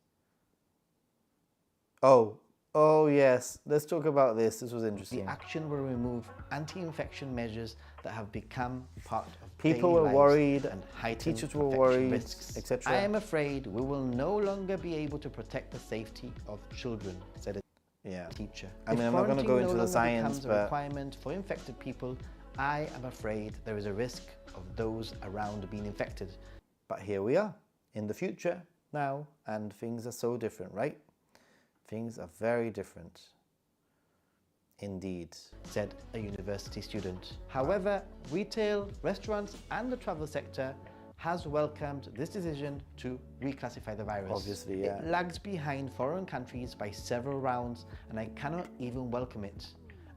Oh yes. Let's talk about this. This was The interesting. action will remove anti-infection measures that have become part of People daily were lives worried, and heightened teachers were infection worried, risks. etc. I am afraid we will no longer be able to protect the safety of children, said a Yeah. teacher. I mean, If I'm not going to go quarantine into no the longer science, becomes a but requirement for infected people, I am afraid there is a risk of those around being infected. But here we are in the future now, and things are so different, right? Things are very different. Indeed. Said a university student. However, retail, restaurants and the travel sector has welcomed this decision to reclassify the virus. Obviously, yeah. It lags behind foreign countries by several rounds and I cannot even welcome it,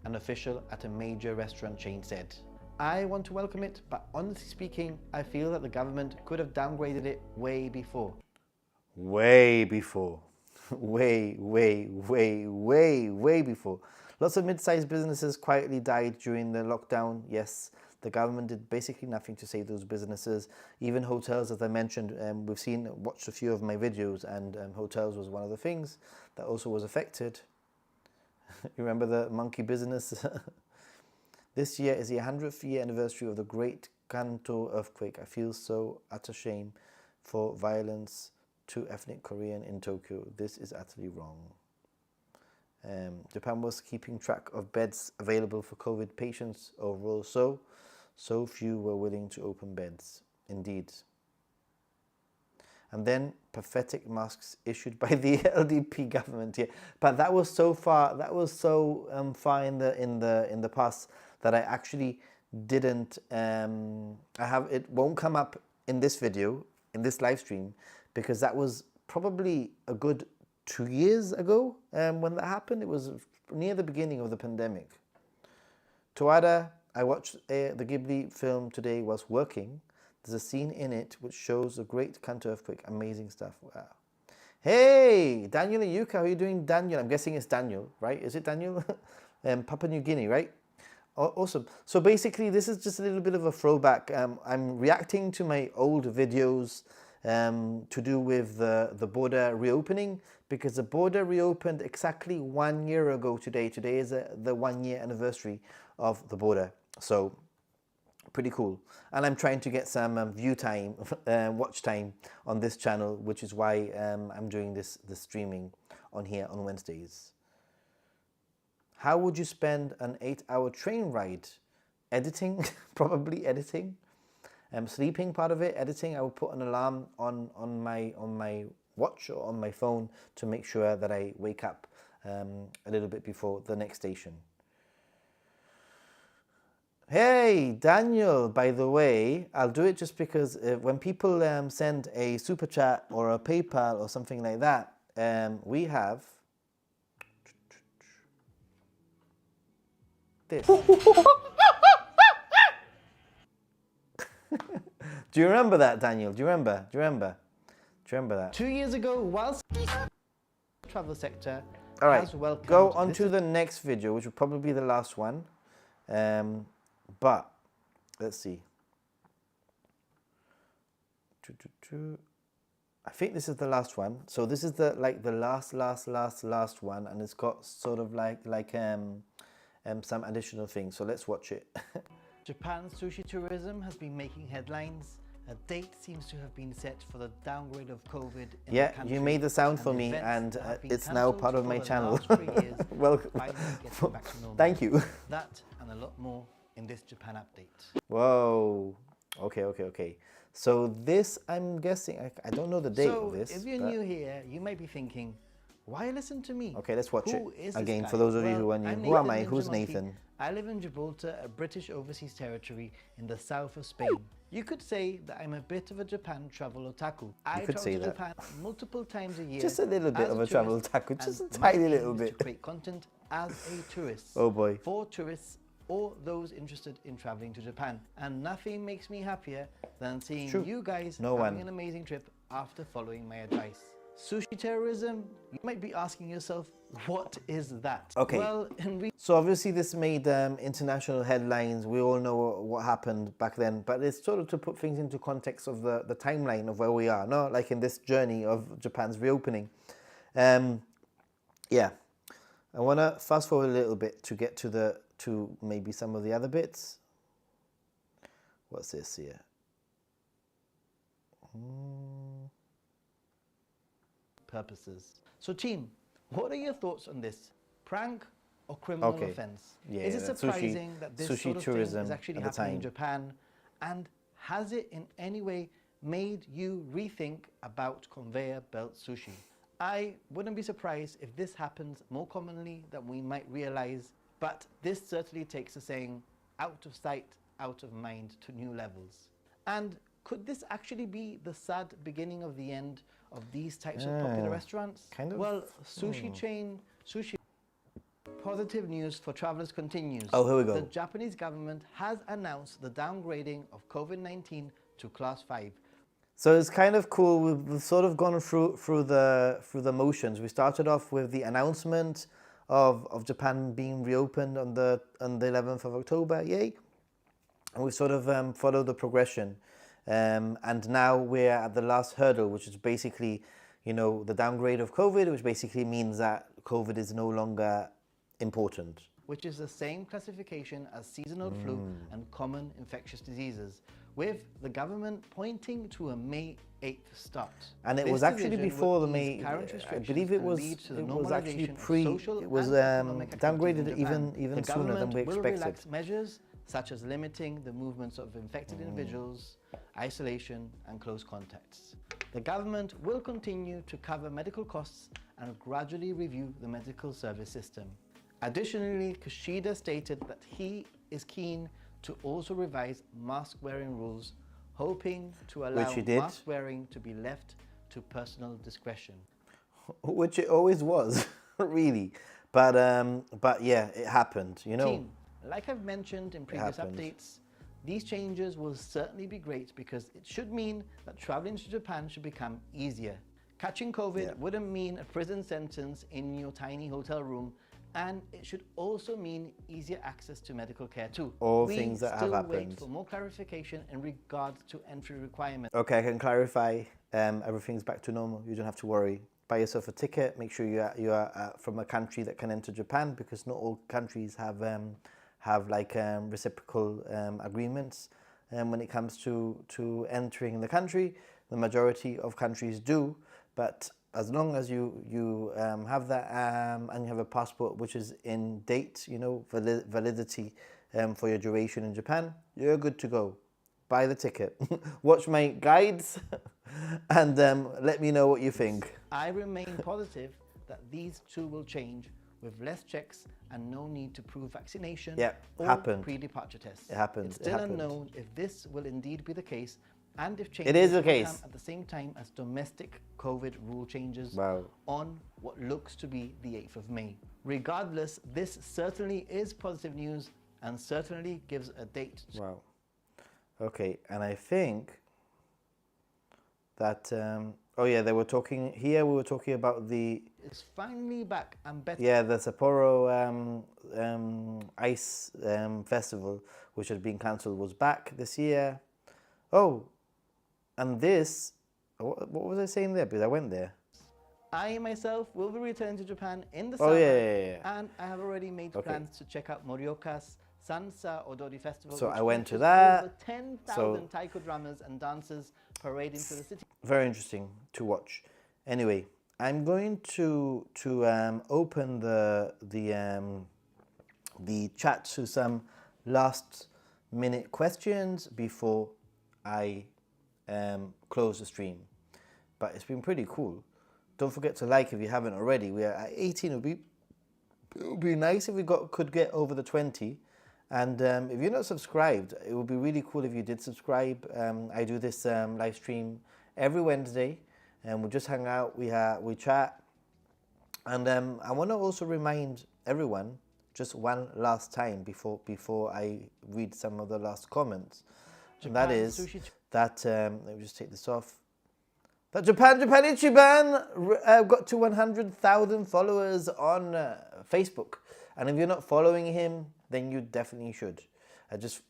an official at a major restaurant chain said. I want to welcome it, but honestly speaking, I feel that the government could have downgraded it way before. Way before. way before. Lots of mid-sized businesses quietly died during the lockdown. Yes, the government did basically nothing to save those businesses. Even hotels, as I mentioned, watched a few of my videos, and hotels was one of the things that also was affected. You remember the monkey business? This year is the 100th year anniversary of the Great Kanto earthquake. I feel so utter shame for violence to ethnic Korean in Tokyo. This is utterly wrong. Japan was keeping track of beds available for COVID patients overall, so few were willing to open beds. Indeed. And then pathetic masks issued by the LDP government. Yeah, but that was so far. That was so far in the past that I actually didn't. It won't come up in this video, in this live stream, because that was probably a good 2 years ago when that happened. It was near the beginning of the pandemic. Toada, I watched the Ghibli film today, was working. There's a scene in it which shows the Great Kanto earthquake. Amazing stuff. Wow. Hey, Daniel and Yuka, how are you doing, Daniel? I'm guessing it's Daniel, right? Is it Daniel? Papua New Guinea, right? Awesome. So basically, this is just a little bit of a throwback. I'm reacting to my old videos to do with the border reopening, because the border reopened exactly 1 year ago today. Today is the 1 year anniversary of the border. So pretty cool. And I'm trying to get some view time, watch time on this channel, which is why I'm doing this streaming on here on Wednesdays. How would you spend an 8-hour train ride? Editing, probably editing. Sleeping, part of it. Editing, I will put an alarm on my watch or on my phone to make sure that I wake up a little bit before the next station. Hey, Daniel, by the way, I'll do it just because when people send a super chat or a PayPal or something like that, we have this. Do you remember that, Daniel? Do you remember that? 2 years ago, whilst the travel sector All right, has welcomed go on this to the next video, which will probably be the last one. But let's see. I think this is the last one. So this is the last one, and it's got sort of like some additional things. So let's watch it. Japan's sushi tourism has been making headlines. A date seems to have been set for the downgrade of COVID in Yeah, the country, you made the sound for and me, events and that have been it's now cancelled part of for my the channel. last 3 years Welcome. finally getting back to normal. Thank you. That and a lot more in this Japan update. Whoa. Okay. So this, I'm guessing, I don't know the date So of this. if you're but- new here, you may be thinking, why listen to me? Okay, let's watch Who it. is this Again, guy? for those of you Well, who are new. I'm Who am Nathan I? Who's Ninjamonkey. Nathan? I live in Gibraltar, a British overseas territory in the south of Spain. You could say that I'm a bit of a Japan travel otaku. I could travel say to that. Japan multiple times a year. Just a little bit as of a travel tourist, otaku, just and a my tiny aim little is bit. to create content as a tourist. Oh boy. For tourists or those interested in traveling to Japan. And nothing makes me happier than seeing True. you guys No having one. an amazing trip after following my advice. Sushi terrorism? You might be asking yourself, what is that? Okay. Well, So obviously this made international headlines. We all know what happened back then, but it's sort of to put things into context of the timeline of where we are, no? Like in this journey of Japan's reopening. Yeah, I want to fast forward a little bit to get to maybe some of the other bits. What's this here? purposes. So team, what are your thoughts on this? Prank or criminal Okay. offense? Yeah, is it that surprising that this sushi sort of thing tourism is actually at the happening in time. Japan? And has it in any way made you rethink about conveyor belt sushi? I wouldn't be surprised if this happens more commonly than we might realize, but this certainly takes the saying, out of sight, out of mind to new levels. And could this actually be the sad beginning of the end of these types of popular restaurants? kind of. Well, sushi chain, sushi. Positive news for travelers continues. Oh, here we go. The Japanese government has announced the downgrading of COVID-19 to class 5. So it's kind of cool. We've sort of gone through the motions. We started off with the announcement of Japan being reopened on the 11th of October. Yay! And we sort of followed the progression, and now we're at the last hurdle, which is basically, you know, the downgrade of COVID, which basically means that COVID is no longer important. Which is the same classification as seasonal flu and common infectious diseases, with the government pointing to a May 8th start. And it This was actually decision before the will ease May. current I restrictions believe it and was. lead to the It was actually normalization of pre. social It was and economic activities downgraded in Japan. even The sooner than we government will expected. relax measures such as limiting the movements of infected individuals, isolation, and close contacts. The government will continue to cover medical costs and gradually review the medical service system. Additionally, Kishida stated that he is keen to also revise mask wearing rules, hoping to allow he did. mask wearing to be left to personal discretion. Which it always was, really. But yeah, it happened. You know. Team, like I've mentioned in previous happened. updates, these changes will certainly be great because it should mean that traveling to Japan should become easier. Catching COVID wouldn't mean a prison sentence in your tiny hotel room, and it should also mean easier access to medical care too. All things that have We still happened. wait for more clarification in regards to entry requirements. Okay, I can clarify. Everything's back to normal. You don't have to worry. Buy yourself a ticket. Make sure you are from a country that can enter Japan, because not all countries have like reciprocal agreements. When it comes to entering the country, the majority of countries do. But as long as you have that and you have a passport which is in date, you know, validity for your duration in Japan, you're good to go. Buy the ticket. Watch my guides and let me know what you think. I remain positive that these two will change with less checks and no need to prove vaccination or happened. pre-departure tests. It happened. It's It still happened. unknown if this will indeed be the case, and if changes It is the will case. come at the same time as domestic COVID rule changes Wow. on what looks to be the 8th of May. Regardless, this certainly is positive news and certainly gives a date. Wow. Okay, and I think that oh yeah, they were talking here. We were talking about the It's finally back and better. the Sapporo ice festival, which had been cancelled, was back this year. Oh, and this, what was I saying there? Because I went there. I myself will be returning to Japan in the Oh, summer, yeah. and I have already made plans to check out Morioka's Sansa Odori Festival. So which I went to features that. Over 10,000 So- taiko drummers and dancers parading through the city. Very interesting to watch. Anyway, I'm going to open the chat to some last minute questions before I close the stream. But it's been pretty cool. Don't forget to like if you haven't already. We are at 18. It would be nice if we could get over the 20. And if you're not subscribed, it would be really cool if you did subscribe. I do this live stream every Wednesday, and we just hang out, we chat. And I want to also remind everyone, just one last time before I read some of the last comments. And that is that, let me just take this off. That Japan Ichiban got to 100,000 followers on Facebook. And if you're not following him, then you definitely should. It's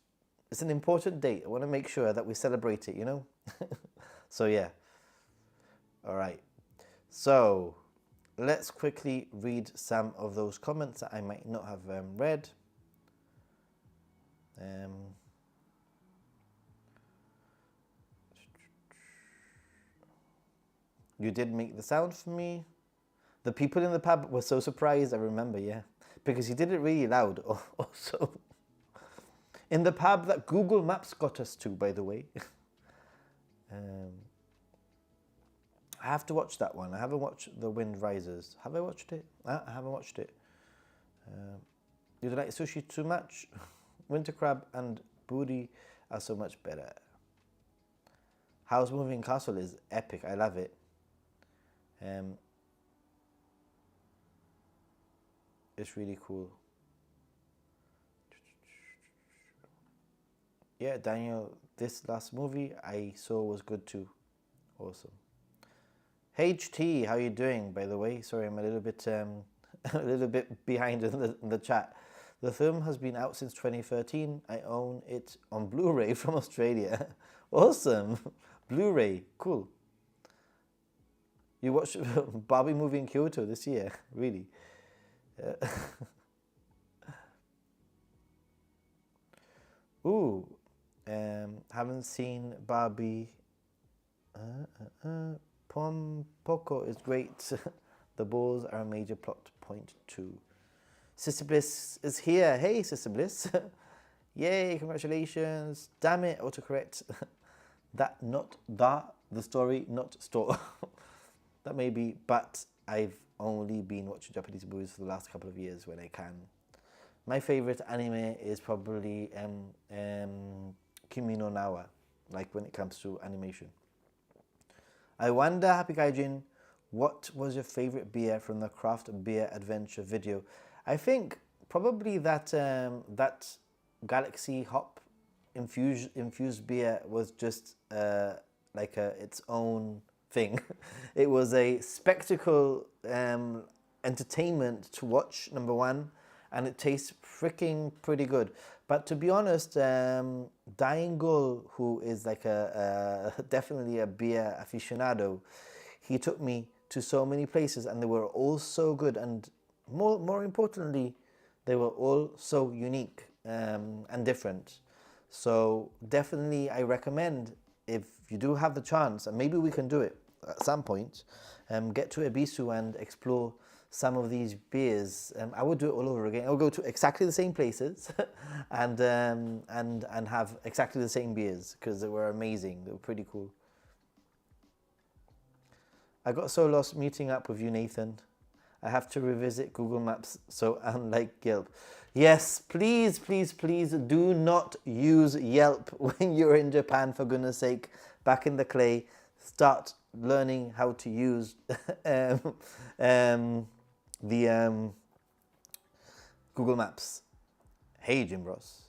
an important date. I want to make sure that we celebrate it, you know? So yeah. All right. So let's quickly read some of those comments that I might not have read. You did make the sound for me. The people in the pub were so surprised, I remember, yeah. Because he did it really loud also. In the pub that Google Maps got us to, by the way. I have to watch that one. I haven't watched The Wind Rises. Have I watched it? I haven't watched it. You like sushi too much? Winter crab and booty are so much better. House Moving Castle is epic. I love it. It's really cool. Yeah, Daniel, this last movie I saw was good too. Awesome. HT, how you doing, by the way? Sorry, I'm a little bit behind in the chat. The film has been out since 2013. I own it on Blu-ray from Australia. Awesome. Blu-ray, cool. You watched Barbie movie in Kyoto this year, really? Ooh, haven't seen Barbie. Poco is great. The balls are a major plot point too. Sister Bliss is here. Hey, Sister Bliss. Yay, congratulations. Damn it, autocorrect. That, not that, the story, not store. That may be, but I've only been watching Japanese movies for the last couple of years when I can. My favorite anime is probably Kimi no Nawa, like when it comes to animation. I wonder, Happy Gaijin, what was your favorite beer from the Craft Beer Adventure video? I think probably that that Galaxy Hop infused beer was just like its own thing. It was a spectacle, entertainment to watch, number one, and it tastes freaking pretty good. But to be honest, Dying Gull, who is like definitely a beer aficionado, he took me to so many places and they were all so good, and more importantly, they were all so unique and different. So definitely I recommend, if you do have the chance, and maybe we can do it at some point, get to Ebisu and explore some of these beers. I would do it all over again. I would go to exactly the same places and have exactly the same beers because they were amazing. They were pretty cool. I got so lost meeting up with you, Nathan. I have to revisit Google Maps, so unlike Yelp. Yes, please, please, please do not use Yelp when you're in Japan, for goodness sake. Back in the clay, start learning how to use the Google Maps. Hey, Jim Ross.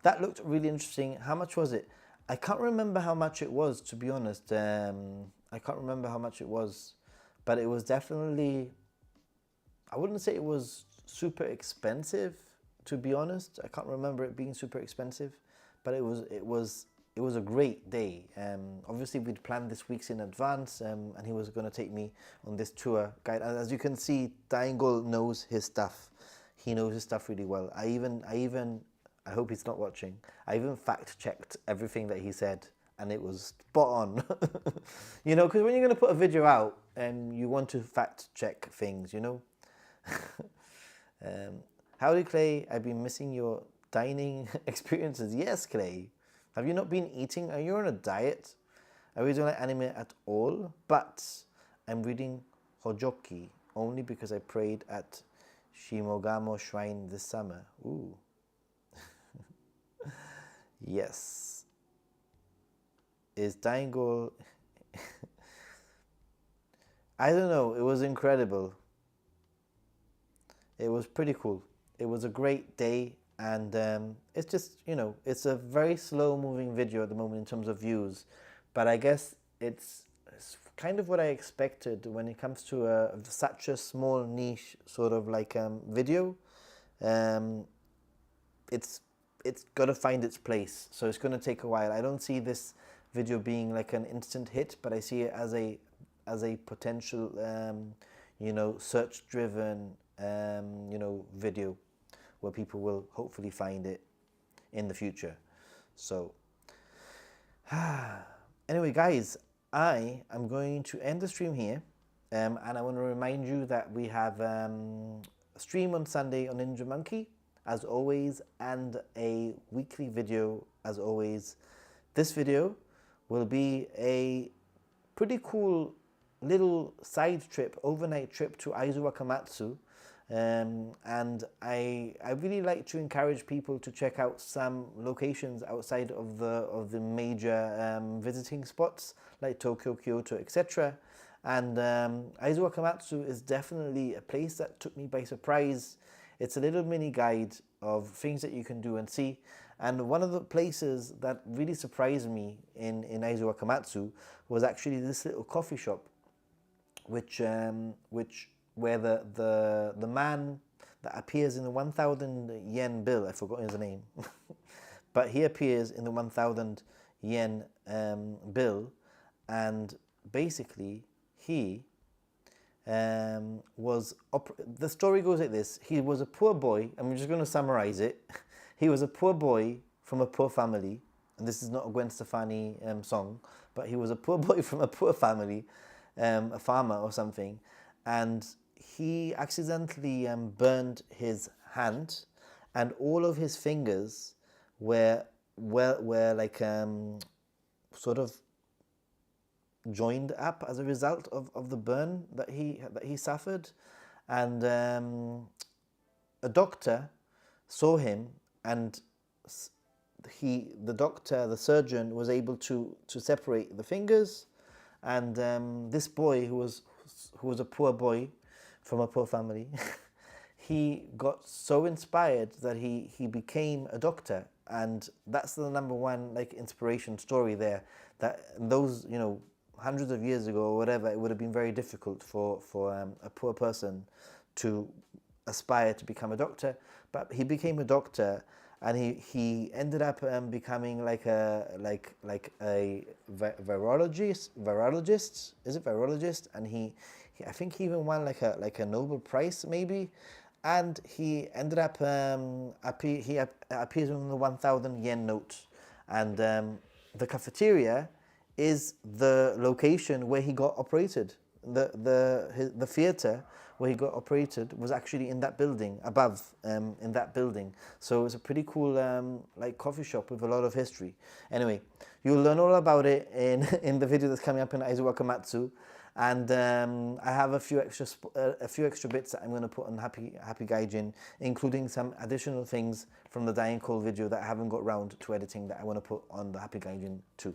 That looked really interesting. How much was it? I can't remember how much it was, to be honest. I can't remember how much it was, but it was definitely, I wouldn't say it was super expensive, to be honest. I can't remember it being super expensive, but it was a great day. Obviously, we'd planned this weeks in advance, and he was going to take me on this tour guide. And as you can see, Dying Gull knows his stuff. He knows his stuff really well. I hope he's not watching. I even fact-checked everything that he said, and it was spot on. You know, because when you're going to put a video out, you want to fact-check things, you know? Howdy, Clay. I've been missing your dining experiences. Yes, Clay. Have you not been eating? Are you on a diet? I really don't like anime at all, but I'm reading Hojoki only because I prayed at Shimogamo Shrine this summer. Ooh. Yes. Is Dying Goal... I don't know, it was incredible. It was pretty cool. It was a great day, and it's just, you know, it's a very slow moving video at the moment in terms of views, but I guess it's kind of what I expected when it comes to such a small niche sort of like video. It's got to find its place, so it's going to take a while. I don't see this video being like an instant hit, but I see it as a potential, you know, search-driven, you know, video where people will hopefully find it in the future. So, anyway, guys, I am going to end the stream here, and I want to remind you that we have a stream on Sunday on Ninja Monkey, as always, and a weekly video, as always. This video will be a pretty cool little side trip, overnight trip to Aizu Wakamatsu, and I really like to encourage people to check out some locations outside of the major visiting spots like Tokyo, Kyoto, etc. And Aizu Wakamatsu is definitely a place that took me by surprise. It's a little mini guide of things that you can do and see. And one of the places that really surprised me in Aizu Wakamatsu was actually this little coffee shop, where the man that appears in the 1,000 yen bill, I forgot his name, but he appears in the 1,000 yen bill, and basically he the story goes like this. He was a poor boy. I'm just going to summarize it. He was a poor boy from a poor family, and this is not a Gwen Stefani song, but he was a poor boy from a poor family, a farmer or something, and he accidentally burned his hand, and all of his fingers were like sort of joined up as a result of the burn that he suffered, and a doctor saw him, and the surgeon was able to separate the fingers, and this boy who was a poor boy from a poor family he got so inspired that he became a doctor, and that's the number one like inspiration story there, that those, you know, hundreds of years ago or whatever, it would have been very difficult for a poor person to aspire to become a doctor, but he became a doctor, and he ended up becoming like a virologist. Is it virologist? And he I think he even won like a Nobel Prize maybe, and he ended up he appears on the 1,000 yen note, and the cafeteria is the location where he got operated. The theater where he got operated was actually in that building above, in that building. So it's a pretty cool like coffee shop with a lot of history. Anyway, you'll learn all about it in the video that's coming up in Aizu Wakamatsu, and I have a few extra bits that I'm going to put on Happy Gaijin, including some additional things from the Dying Cold video that I haven't got round to editing that I want to put on the Happy Gaijin too.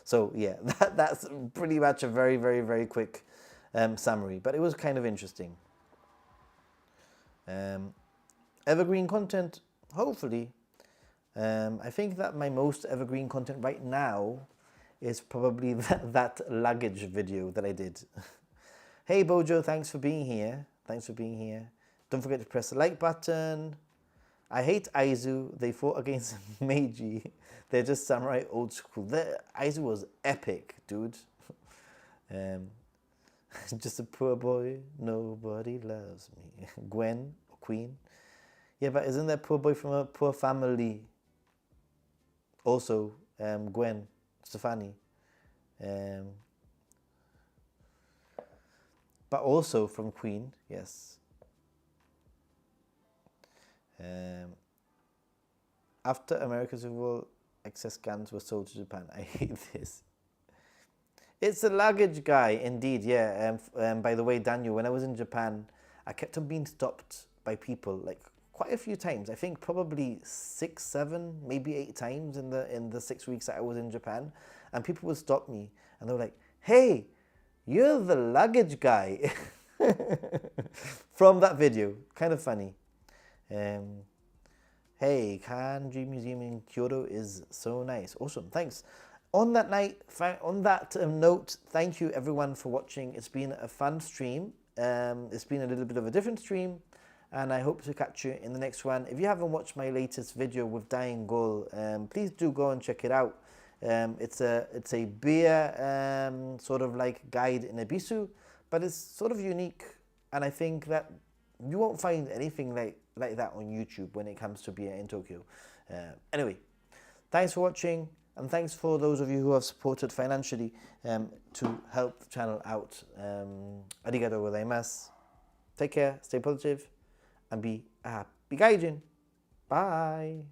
So yeah, that's pretty much a very, very, very quick summary, but it was kind of interesting. Evergreen content, hopefully. I think that my most evergreen content right now is probably that luggage video that I did. Hey Bojo, thanks for being here. Thanks for being here. Don't forget to press the like button. I hate Aizu. They fought against Meiji. They're just samurai old school. Aizu was epic, dude. Just a poor boy. Nobody loves me. Gwen, Queen. Yeah, but isn't that poor boy from a poor family? Also, Gwen Stefani. But also from Queen, yes. After America's Civil War, excess guns were sold to Japan. I hate this. It's a luggage guy, indeed, yeah. By the way, Daniel, when I was in Japan, I kept on being stopped by people like quite a few times. I think probably 6, 7, maybe 8 times in the 6 weeks that I was in Japan. And people would stop me and they were like, "Hey, you're the luggage guy." From that video. Kind of funny. Hey, Kanji Museum in Kyoto is so nice. Awesome, thanks. On that note, thank you everyone for watching. It's been a fun stream. It's been a little bit of a different stream, and I hope to catch you in the next one. If you haven't watched my latest video with Dying Gull, please do go and check it out. It's a beer sort of like guide in Ebisu, but it's sort of unique, and I think that you won't find anything like that on YouTube when it comes to beer in Tokyo. Anyway, thanks for watching, and thanks for those of you who have supported financially to help the channel out. Arigatou gozaimasu. Take care, stay positive, and be a happy gaijin. Bye.